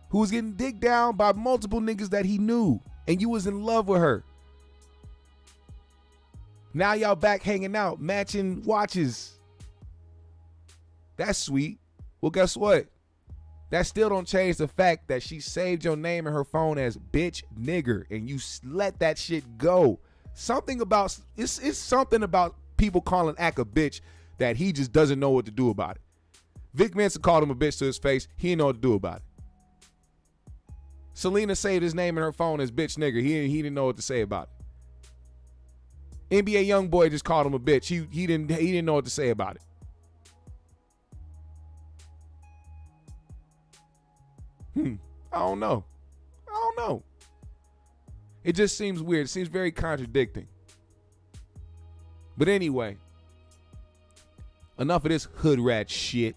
who was getting dick down by multiple niggas that he knew, and you was in love with her. Now y'all back hanging out, matching watches. That's sweet. Well, guess what? That still don't change the fact that she saved your name in her phone as bitch nigger, and you let that shit go. Something about it's something about people calling Ak a bitch that he just doesn't know what to do about it. Vic Mensa called him a bitch to his face. He didn't know what to do about it. Selena saved his name in her phone as bitch nigger. He didn't know what to say about it. NBA YoungBoy just called him a bitch. He didn't know what to say about it. I don't know. It just seems weird. It seems very contradicting. But anyway, enough of this hood rat shit.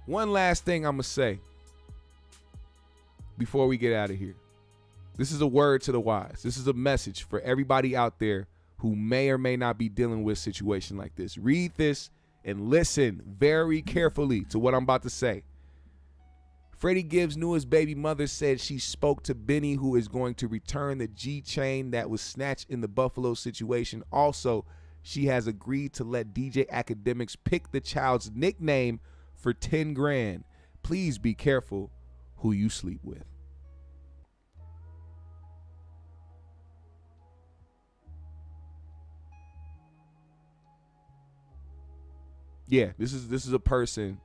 One last thing I'm going to say before we get out of here. This is a word to the wise. This is a message for everybody out there who may or may not be dealing with a situation like this. Read this and listen very carefully to what I'm about to say. Freddie Gibbs' newest baby mother said she spoke to Benny, who is going to return the G chain that was snatched in the Buffalo situation. Also, she has agreed to let DJ Academics pick the child's nickname for 10 grand. Please be careful who you sleep with. yeah, this is a person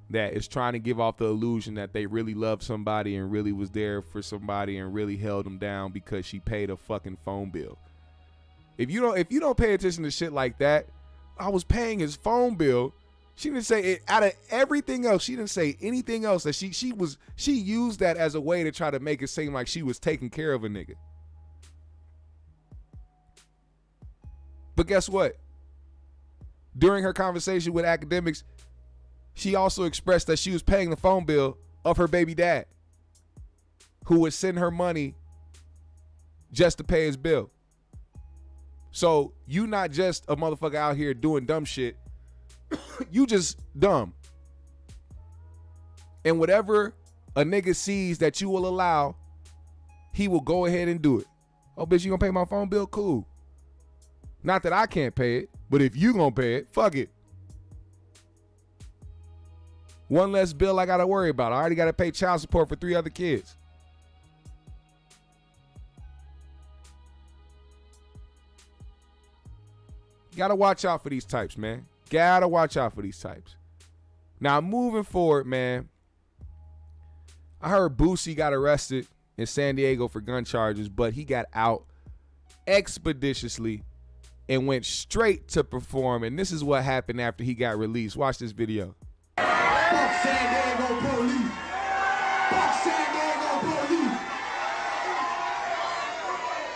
that is trying to give off the illusion that they really loved somebody and really was there for somebody and really held them down because she paid a fucking phone bill. If you don't pay attention to shit like that, I was paying his phone bill. She didn't say it out of everything else. She didn't say anything else that she used that as a way to try to make it seem like she was taking care of a nigga. But guess what? During her conversation with academics, she also expressed that she was paying the phone bill of her baby dad, who would send her money just to pay his bill. So you not just a motherfucker out here doing dumb shit. You just dumb. And whatever a nigga sees that you will allow, he will go ahead and do it. Oh, bitch, you gonna pay my phone bill? Cool. Not that I can't pay it, but if you gonna pay it, fuck it. One less bill I gotta worry about. I already gotta pay child support for 3 other kids. Gotta watch out for these types, man. Gotta watch out for these types. Now, moving forward, man, I heard Boosie got arrested in San Diego for gun charges, but he got out expeditiously and went straight to perform. And this is what happened after he got released. Watch this video. Fuck San Diego police. Fuck San Diego police.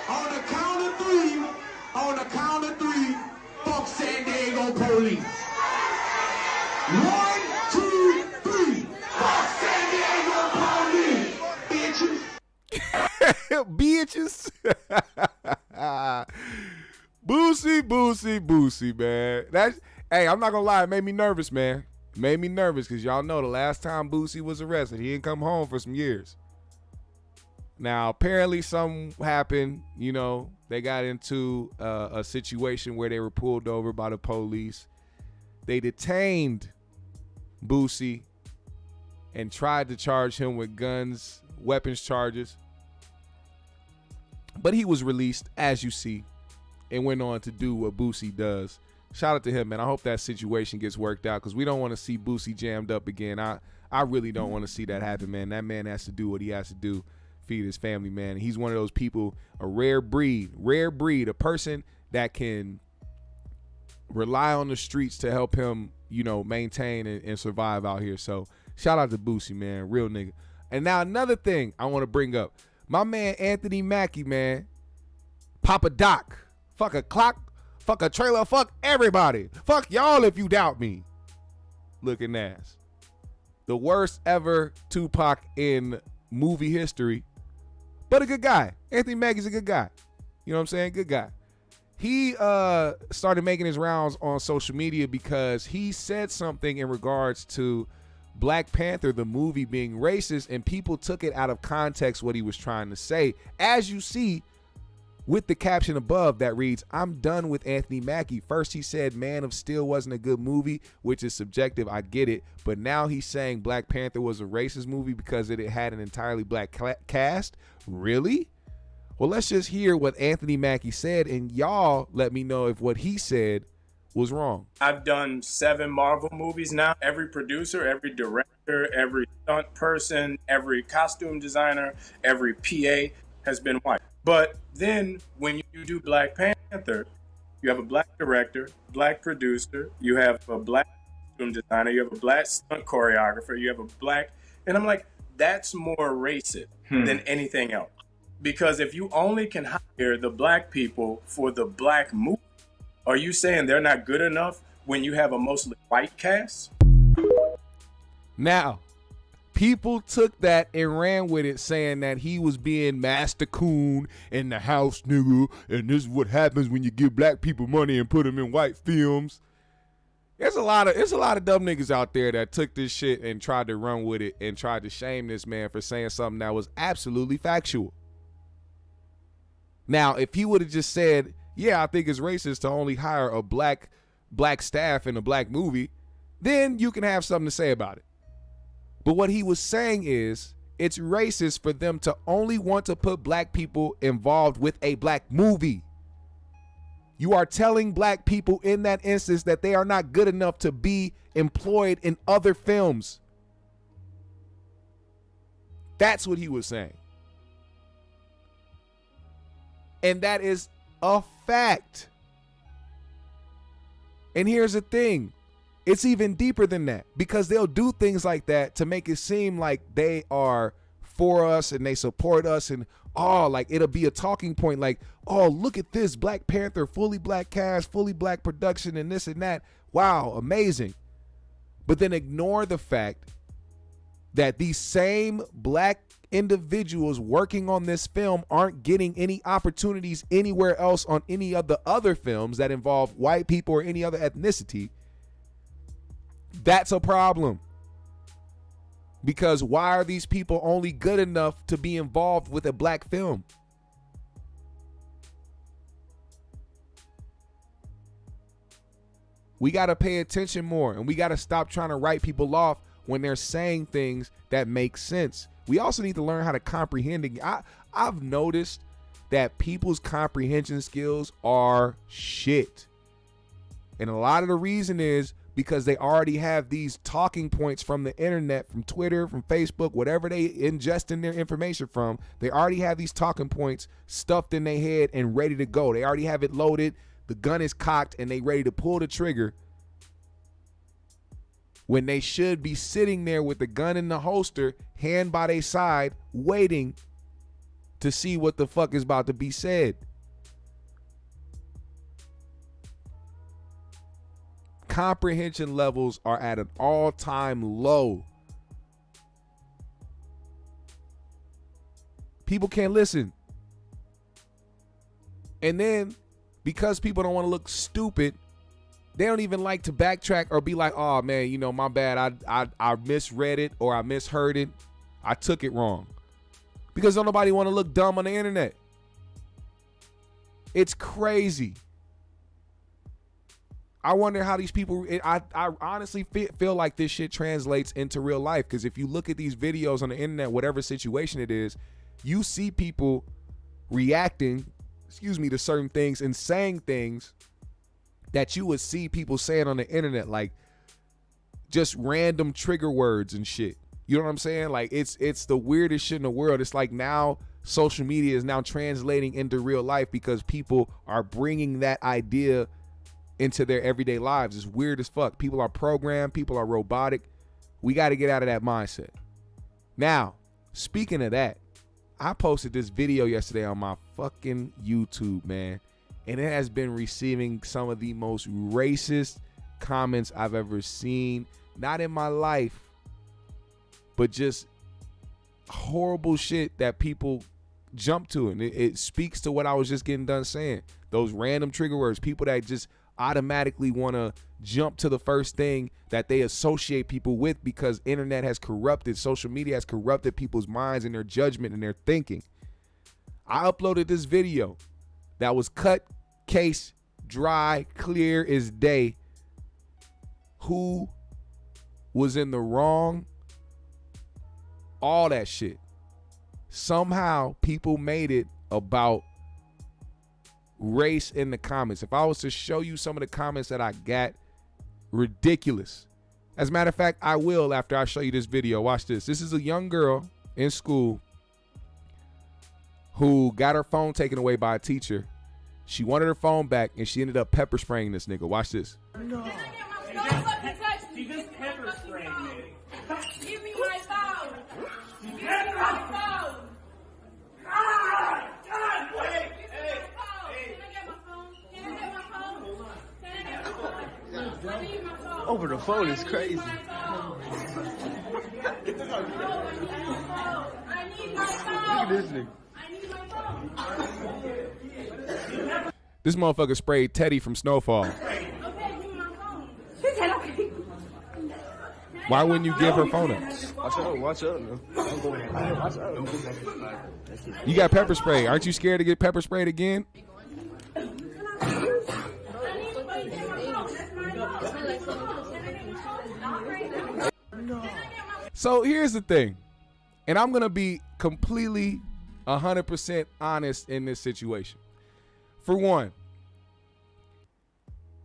On the count of three, fuck San Diego police. 1, 2, 3. Fuck San Diego police, bitches. Bitches. Boosie, man. Hey, I'm not gonna lie, it made me nervous, man. It made me nervous because y'all know the last time Boosie was arrested, he didn't come home for some years. Now, apparently something happened, you know, they got into a situation where they were pulled over by the police. They detained Boosie and tried to charge him with guns, weapons charges. But he was released, as you see, and went on to do what Boosie does. Shout out to him, man. I hope that situation gets worked out because we don't want to see Boosie jammed up again. I really don't want to see that happen, man. That man has to do what he has to do, feed his family, man. He's one of those people, a rare breed, a person that can rely on the streets to help him, you know, maintain and survive out here. So shout out to Boosie, man. Real nigga. And now another thing I want to bring up. My man Anthony Mackie, man. Papa Doc. Fuck a clock. Fuck a trailer. Fuck everybody. Fuck y'all if you doubt me. Looking ass. The worst ever Tupac in movie history. But a good guy. Anthony Mackie's a good guy. You know what I'm saying? Good guy. He started making his rounds on social media because he said something in regards to Black Panther, the movie, being racist, and people took it out of context what he was trying to say. As you see with the caption above that reads, "I'm done with Anthony Mackie. First he said Man of Steel wasn't a good movie, which is subjective, I get it, but now he's saying Black Panther was a racist movie because it had an entirely black cast? Really? Well, let's just hear what Anthony Mackie said, and y'all let me know if what he said was wrong." I've done 7 Marvel movies now. Every producer, every director, every stunt person, every costume designer, every PA has been white. But then when you do Black Panther, you have a black director, black producer, you have a black costume designer, you have a black stunt choreographer, you have a black, and I'm like, that's more racist than anything else. Because if you only can hire the black people for the black movie, are you saying they're not good enough when you have a mostly white cast? Now, people took that and ran with it, saying that he was being Master Coon in the house, nigga, and this is what happens when you give black people money and put them in white films. There's a lot of dumb niggas out there that took this shit and tried to run with it and tried to shame this man for saying something that was absolutely factual. Now, if he would have just said, yeah, I think it's racist to only hire a black staff in a black movie, then you can have something to say about it. But what he was saying is it's racist for them to only want to put black people involved with a black movie. You are telling black people in that instance that they are not good enough to be employed in other films. That's what he was saying. And that is a fact. And here's the thing. It's even deeper than that, because they'll do things like that to make it seem like they are for us and they support us, and like it'll be a talking point like, oh, look at this, Black Panther, fully black cast, fully black production, and this and that. Wow, amazing. But then ignore the fact that these same black individuals working on this film aren't getting any opportunities anywhere else on any of the other films that involve white people or any other ethnicity. That's a problem. Because why are these people only good enough to be involved with a black film? We got to pay attention more, and we got to stop trying to write people off when they're saying things that make sense. We also need to learn how to comprehend it. I've noticed that people's comprehension skills are shit. And a lot of the reason is because they already have these talking points from the internet, from Twitter, from Facebook, whatever they ingest in their information from. They already have these talking points stuffed in their head and ready to go. They already have it loaded. The gun is cocked and they ready to pull the trigger, when they should be sitting there with the gun in the holster, hand by their side, waiting to see what the fuck is about to be said. Comprehension levels are at an all-time low. People can't listen. And then, because people don't want to look stupid, they don't even like to backtrack or be like, oh man, you know, my bad. I misread it or I misheard it. I took it wrong. Because don't nobody want to look dumb on the internet. It's crazy. I wonder how these people, I honestly feel like this shit translates into real life. Because if you look at these videos on the internet, whatever situation it is, you see people reacting, to certain things and saying things that you would see people saying on the internet, like just random trigger words and shit. You know what I'm saying? Like it's the weirdest shit in the world. It's like now social media is now translating into real life because people are bringing that idea into their everyday lives. It's weird as fuck. People are programmed. People are robotic. We got to get out of that mindset. Now, speaking of that, I posted this video yesterday on my fucking YouTube, man. And it has been receiving some of the most racist comments I've ever seen. Not in my life, but just horrible shit that people jump to. And it speaks to what I was just getting done saying. Those random trigger words. People that just automatically want to jump to the first thing that they associate people with because internet has corrupted. Social media has corrupted people's minds and their judgment and their thinking. I uploaded this video that was cut, case, dry, clear as day. Who was in the wrong? All that shit. Somehow people made it about race in the comments. If I was to show you some of the comments that I got, ridiculous. As a matter of fact, I will after I show you this video. Watch this. This is a young girl in school who got her phone taken away by a teacher. She wanted her phone back, and she ended up pepper spraying this nigga. Watch this. No. She just pepper sprayed me. Give me my phone. Give me my phone. God, wait. Hey. Can I get my phone? Can I get my phone? Can I get my phone? I need my phone. Over the phone is crazy. I need my phone. I need my phone. Look at this nigga. I need my phone. This motherfucker sprayed Teddy from Snowfall. Okay, give me my phone. She said okay. Why wouldn't you give her phone up? Watch out, man. Watch out. You got pepper spray. Aren't you scared to get pepper sprayed again? So here's the thing, and I'm going to be completely 100% honest in this situation. For one,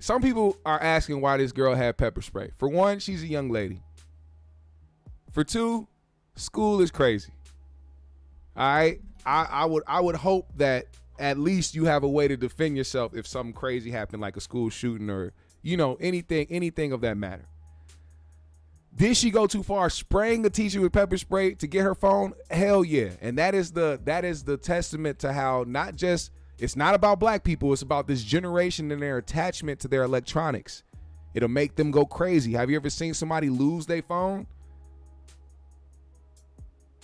some people are asking why this girl had pepper spray. For one, she's a young lady. For two, school is crazy. All right, I would hope that at least you have a way to defend yourself if something crazy happened, like a school shooting or anything of that matter. Did she go too far, spraying a teacher with pepper spray to get her phone? Hell yeah. And that is the testament to how it's not about black people, it's about this generation and their attachment to their electronics. It'll make them go crazy. Have you ever seen somebody lose their phone?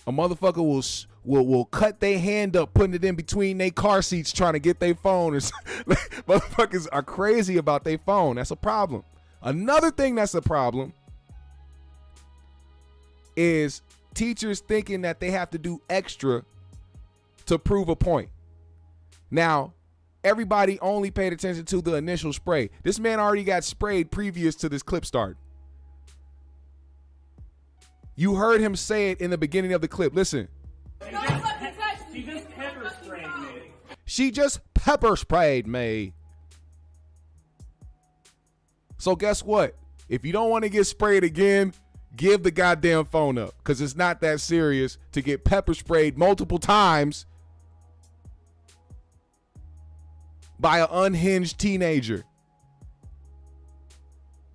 A motherfucker will cut their hand up, putting it in between their car seats, trying to get their phone. Motherfuckers are crazy about their phone. That's a problem. Another thing that's a problem is teachers thinking that they have to do extra to prove a point. Now, everybody only paid attention to the initial spray. This man already got sprayed previous to this clip start. You heard him say it in the beginning of the clip. Listen. She just pepper sprayed me. She just pepper sprayed me. So guess what? If you don't want to get sprayed again, give the goddamn phone up, because it's not that serious to get pepper sprayed multiple times by an unhinged teenager.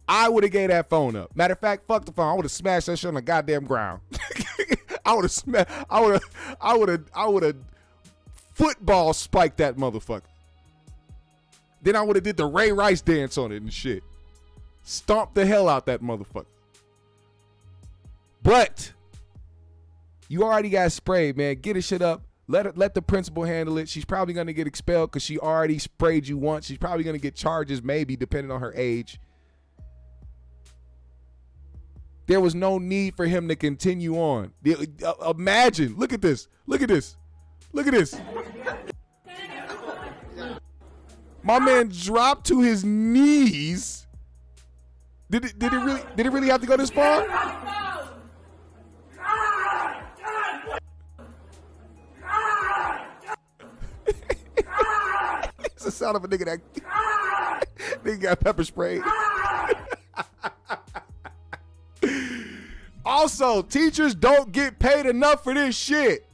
I would have gave that phone up. Matter of fact, fuck the phone. I would have smashed that shit on the goddamn ground. I would have football spiked that motherfucker. Then I would have did the Ray Rice dance on it and shit. Stomped the hell out that motherfucker. But you already got sprayed, man. Get his shit up. Let the principal handle it. She's probably going to get expelled because she already sprayed you once. She's probably going to get charges, maybe, depending on her age. There was no need for him to continue on. Imagine. Look at this. Look at this. Look at this. My man dropped to his knees. Did it really have to go this far? It's the sound of a nigga that nigga got pepper sprayed. Also, teachers don't get paid enough for this shit.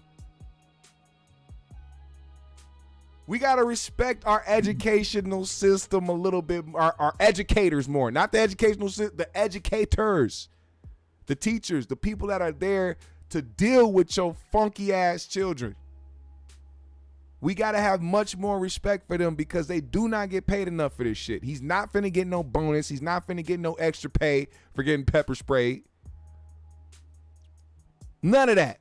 We got to respect our educational system a little bit, our educators more. Not the educational system, the educators, the teachers, the people that are there to deal with your funky ass children. We got to have much more respect for them because they do not get paid enough for this shit. He's not finna get no bonus. He's not finna get no extra pay for getting pepper sprayed. None of that.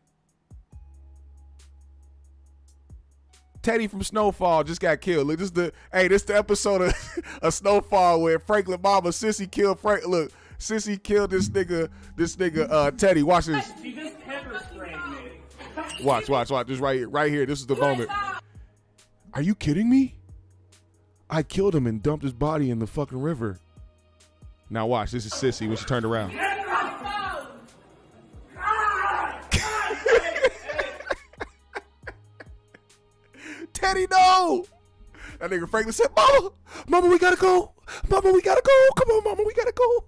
Teddy from Snowfall just got killed. Look, this the episode of Snowfall where Franklin Mama Sissy killed Frank. Look, Sissy killed this nigga Teddy. Watch this. She just pepper sprayed me. Watch. This right here. This is the moment. Are you kidding me? I killed him and dumped his body in the fucking river. Now watch. This is Sissy when she turned around. Teddy, no! That nigga Franklin said, Mama, we gotta go. Mama, we gotta go. Come on, Mama, we gotta go.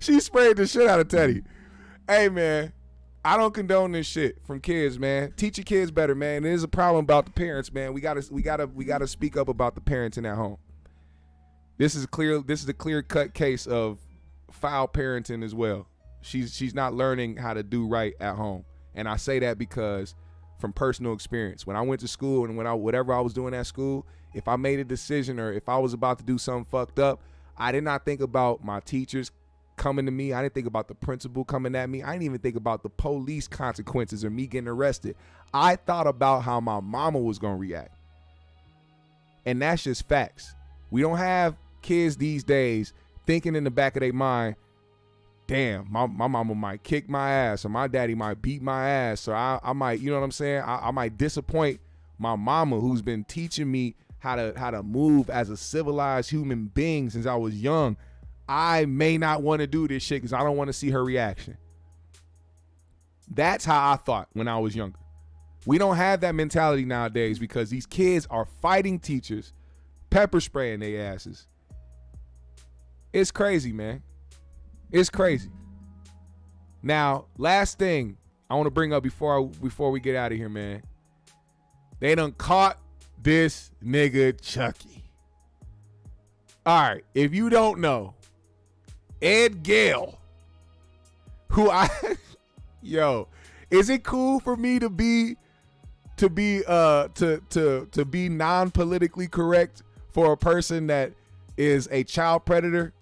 She sprayed the shit out of Teddy. Hey, man, I don't condone this shit from kids, man. Teach your kids better, man. There's a problem about the parents, man. We gotta speak up about the parents in that home. This is a clear-cut case of foul parenting as well. She's not learning how to do right at home. And I say that because from personal experience, when I went to school and whatever I was doing at school, if I made a decision or if I was about to do something fucked up, I did not think about my teachers coming to me. I didn't think about the principal coming at me. I didn't even think about the police consequences or me getting arrested. I thought about how my mama was going to react. And that's just facts. We don't have kids these days thinking in the back of their mind, damn, my mama might kick my ass or my daddy might beat my ass or I might, you know what I'm saying? I might disappoint my mama who's been teaching me how to move as a civilized human being since I was young. I may not want to do this shit because I don't want to see her reaction. That's how I thought when I was younger. We don't have that mentality nowadays because these kids are fighting teachers, pepper spraying their asses. It's crazy, man. It's crazy. Now, last thing I want to bring up before we get out of here, man. They done caught this nigga Chucky. All right, if you don't know, Ed Gale, who yo, is it cool for me to be non-politically correct for a person that is a child predator?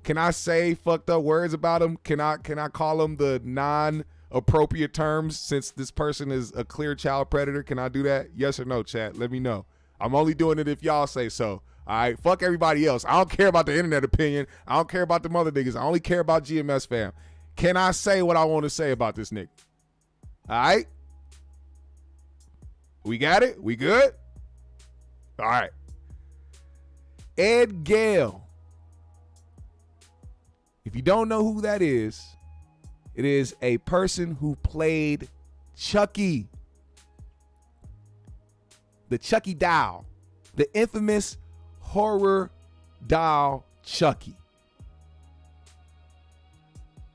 Can I say fucked up words about him? Can I call him the non-appropriate terms since this person is a clear child predator? Can I do that? Yes or no, chat? Let me know. I'm only doing it if y'all say so. All right, fuck everybody else. I don't care about the internet opinion. I don't care about the mother niggas. I only care about GMS fam. Can I say what I want to say about this nigga? All right? We got it? We good? All right. Ed Gale. If you don't know who that is, it is a person who played Chucky. The Chucky doll. The infamous horror doll Chucky.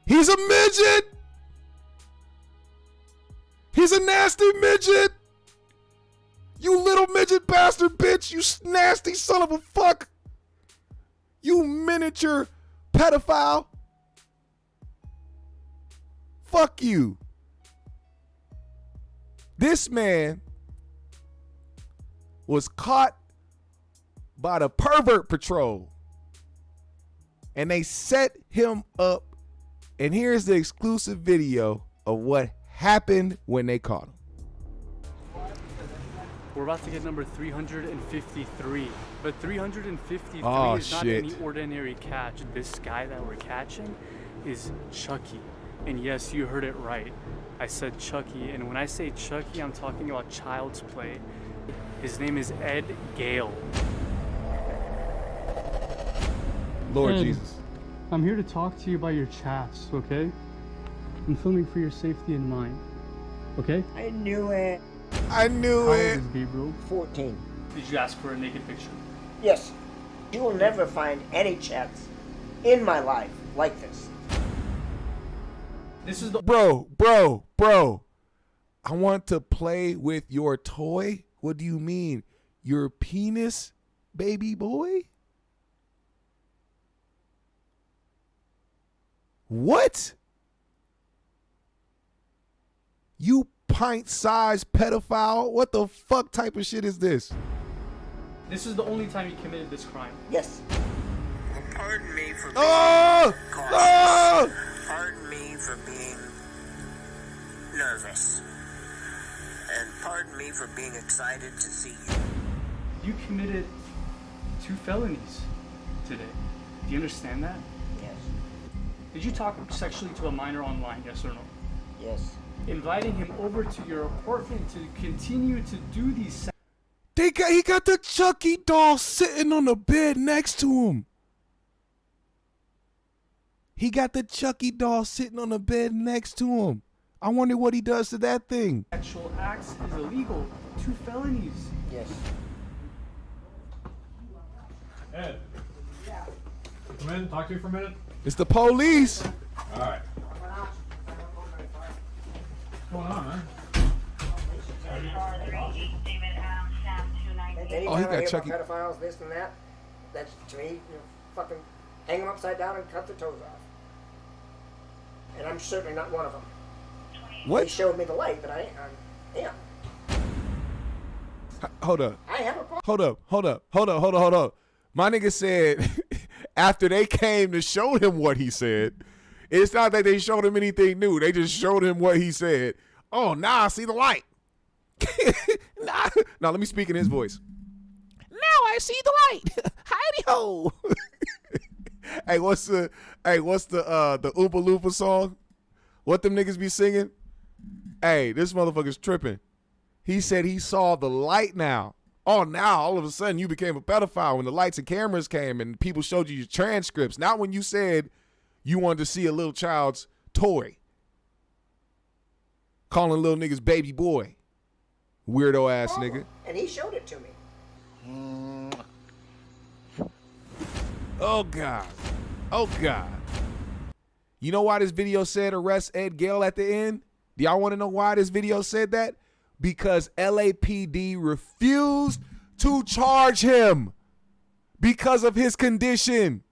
He's a midget. He's a nasty midget. You little midget bastard bitch. You nasty son of a fuck. You miniature pedophile. Fuck you. This man was caught by the pervert patrol and they set him up, and here's the exclusive video of what happened when they caught him. We're about to get number 353, but 353 is not shit. any ordinary catch. This guy that we're catching is Chucky. And yes, you heard it right. I said Chucky, and when I say Chucky, I'm talking about Child's Play. His name is Ed Gale. Lord Ed, Jesus. I'm here to talk to you about your chats, okay? I'm filming for your safety and mine, okay? I knew it. I knew How it. old is Gabriel? 14. Did you ask for a naked picture? Yes. You will never find any chats in my life like this. This is the Bro. I want to play with your toy? What do you mean? Your penis, baby boy? What? You pint-sized pedophile? What the fuck type of shit is this? This is the only time you committed this crime. Yes. Pardon me for being Oh! Pardon me for being nervous. And pardon me for being excited to see you. You committed 2 felonies today. Do you understand that? Yes. Did you talk sexually to a minor online, yes or no? Yes. Inviting him over to your apartment to continue to do these He got the Chucky doll sitting on the bed next to him. He got the Chucky doll sitting on the bed next to him. I wonder what he does to that thing. sexual acts is illegal. 2 felonies. Yes. Ed. Come in, talk to you for a minute. It's the police. All right. What's going on, man? Anytime he I got hear Chucky. about pedophiles, this and that, that's to me, fucking hang them upside down and cut their toes off. And I'm certainly not one of them. They What? showed me the light, but I am. Hold up. I have a problem. Hold up. My nigga said after they came to show him what he said, it's not that they showed him anything new. They just showed him what he said. Oh, now I see the light. Now let me speak in his voice. Now I see the light. Hidey ho. Hey, what's the Oompa Loompa song? What them niggas be singing? Hey, this motherfucker's tripping. He said he saw the light now. Oh, now all of a sudden you became a pedophile when the lights and cameras came and people showed you your transcripts. Not when you said you wanted to see a little child's toy. Calling little niggas baby boy. Weirdo ass nigga. And he showed it to me. Oh, God. Oh, God. You know why this video said arrest Ed Gale at the end? Do y'all want to know why this video said that? Because LAPD refused to charge him because of his condition.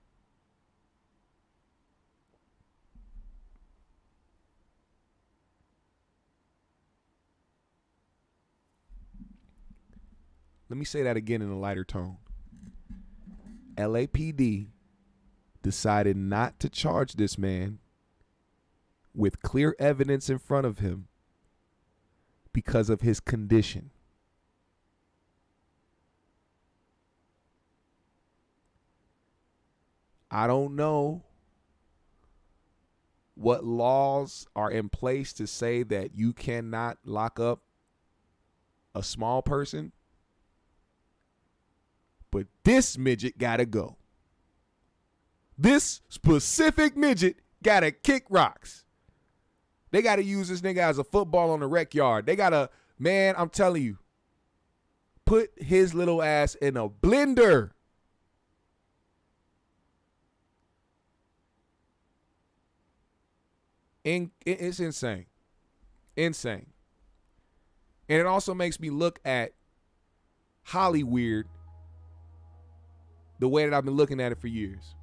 Let me say that again in a lighter tone. LAPD decided not to charge this man with clear evidence in front of him because of his condition. I don't know what laws are in place to say that you cannot lock up a small person, but this midget gotta go. This specific midget gotta kick rocks. They gotta use this nigga as a football on the rec yard. They gotta, man, I'm telling you, put his little ass in a blender. It's insane. Insane. And it also makes me look at Hollyweird the way that I've been looking at it for years.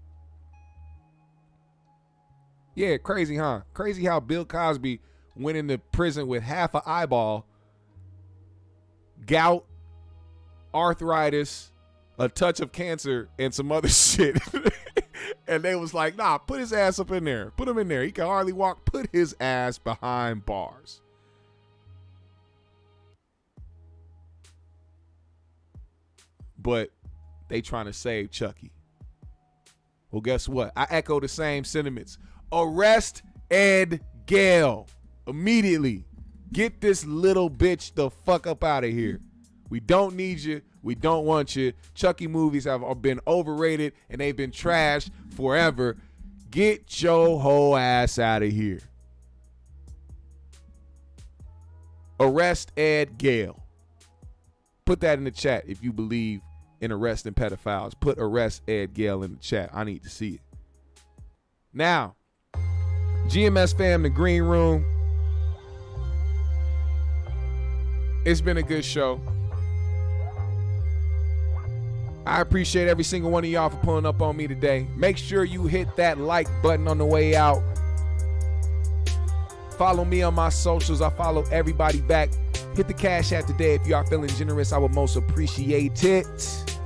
Yeah, crazy, huh? Crazy how Bill Cosby went into prison with half an eyeball, gout, arthritis, a touch of cancer, and some other shit. And they was like, nah, put his ass up in there. Put him in there. He can hardly walk. Put his ass behind bars. But they trying to save Chucky. Well, guess what? I echo the same sentiments. Arrest Ed Gale immediately. Get this little bitch the fuck up out of here. We don't need you. We don't want you. Chucky movies have been overrated and they've been trashed forever. Get your whole ass out of here. Arrest Ed Gale. Put that in the chat if you believe in arresting pedophiles. Put arrest Ed Gale in the chat. I need to see it. Now, GMS fam, the green room. It's been a good show. I appreciate every single one of y'all for pulling up on me today. Make sure you hit that like button on the way out. Follow me on my socials. I follow everybody back. Hit the Cash App today if you are feeling generous. I would most appreciate it.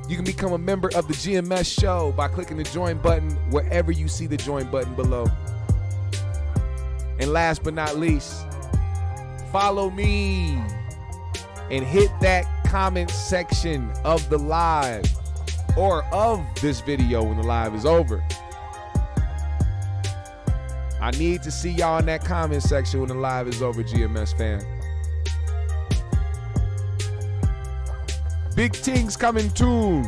You can become a member of the GMS show by clicking the join button wherever you see the join button below. And last but not least, follow me and hit that comment section of the live or of this video when the live is over. I need to see y'all in that comment section when the live is over, GMS fan. Big things coming soon.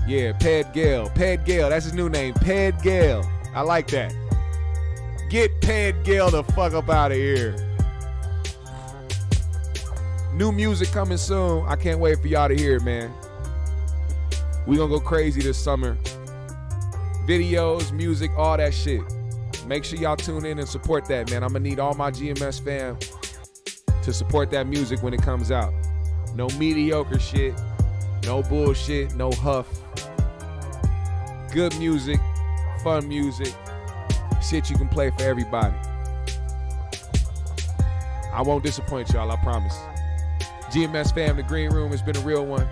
Yeah, Ped Gale. Ped Gale, that's his new name. Ped Gale. I like that. Get Ped Gale the fuck up out of here. New music coming soon. I can't wait for y'all to hear it, man. We gonna go crazy this summer. Videos, music, all that shit. Make sure y'all tune in and support that, man. I'm gonna need all my GMS fam to support that music when it comes out. No mediocre shit, no bullshit, no huff. Good music, fun music, shit you can play for everybody. I won't disappoint y'all, I promise. GMS fam, the green room has been a real one.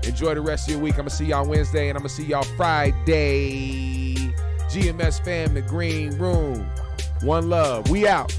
Enjoy the rest of your week. I'm gonna see y'all Wednesday and I'm gonna see y'all Friday. GMS fam, the green room. One love. We out.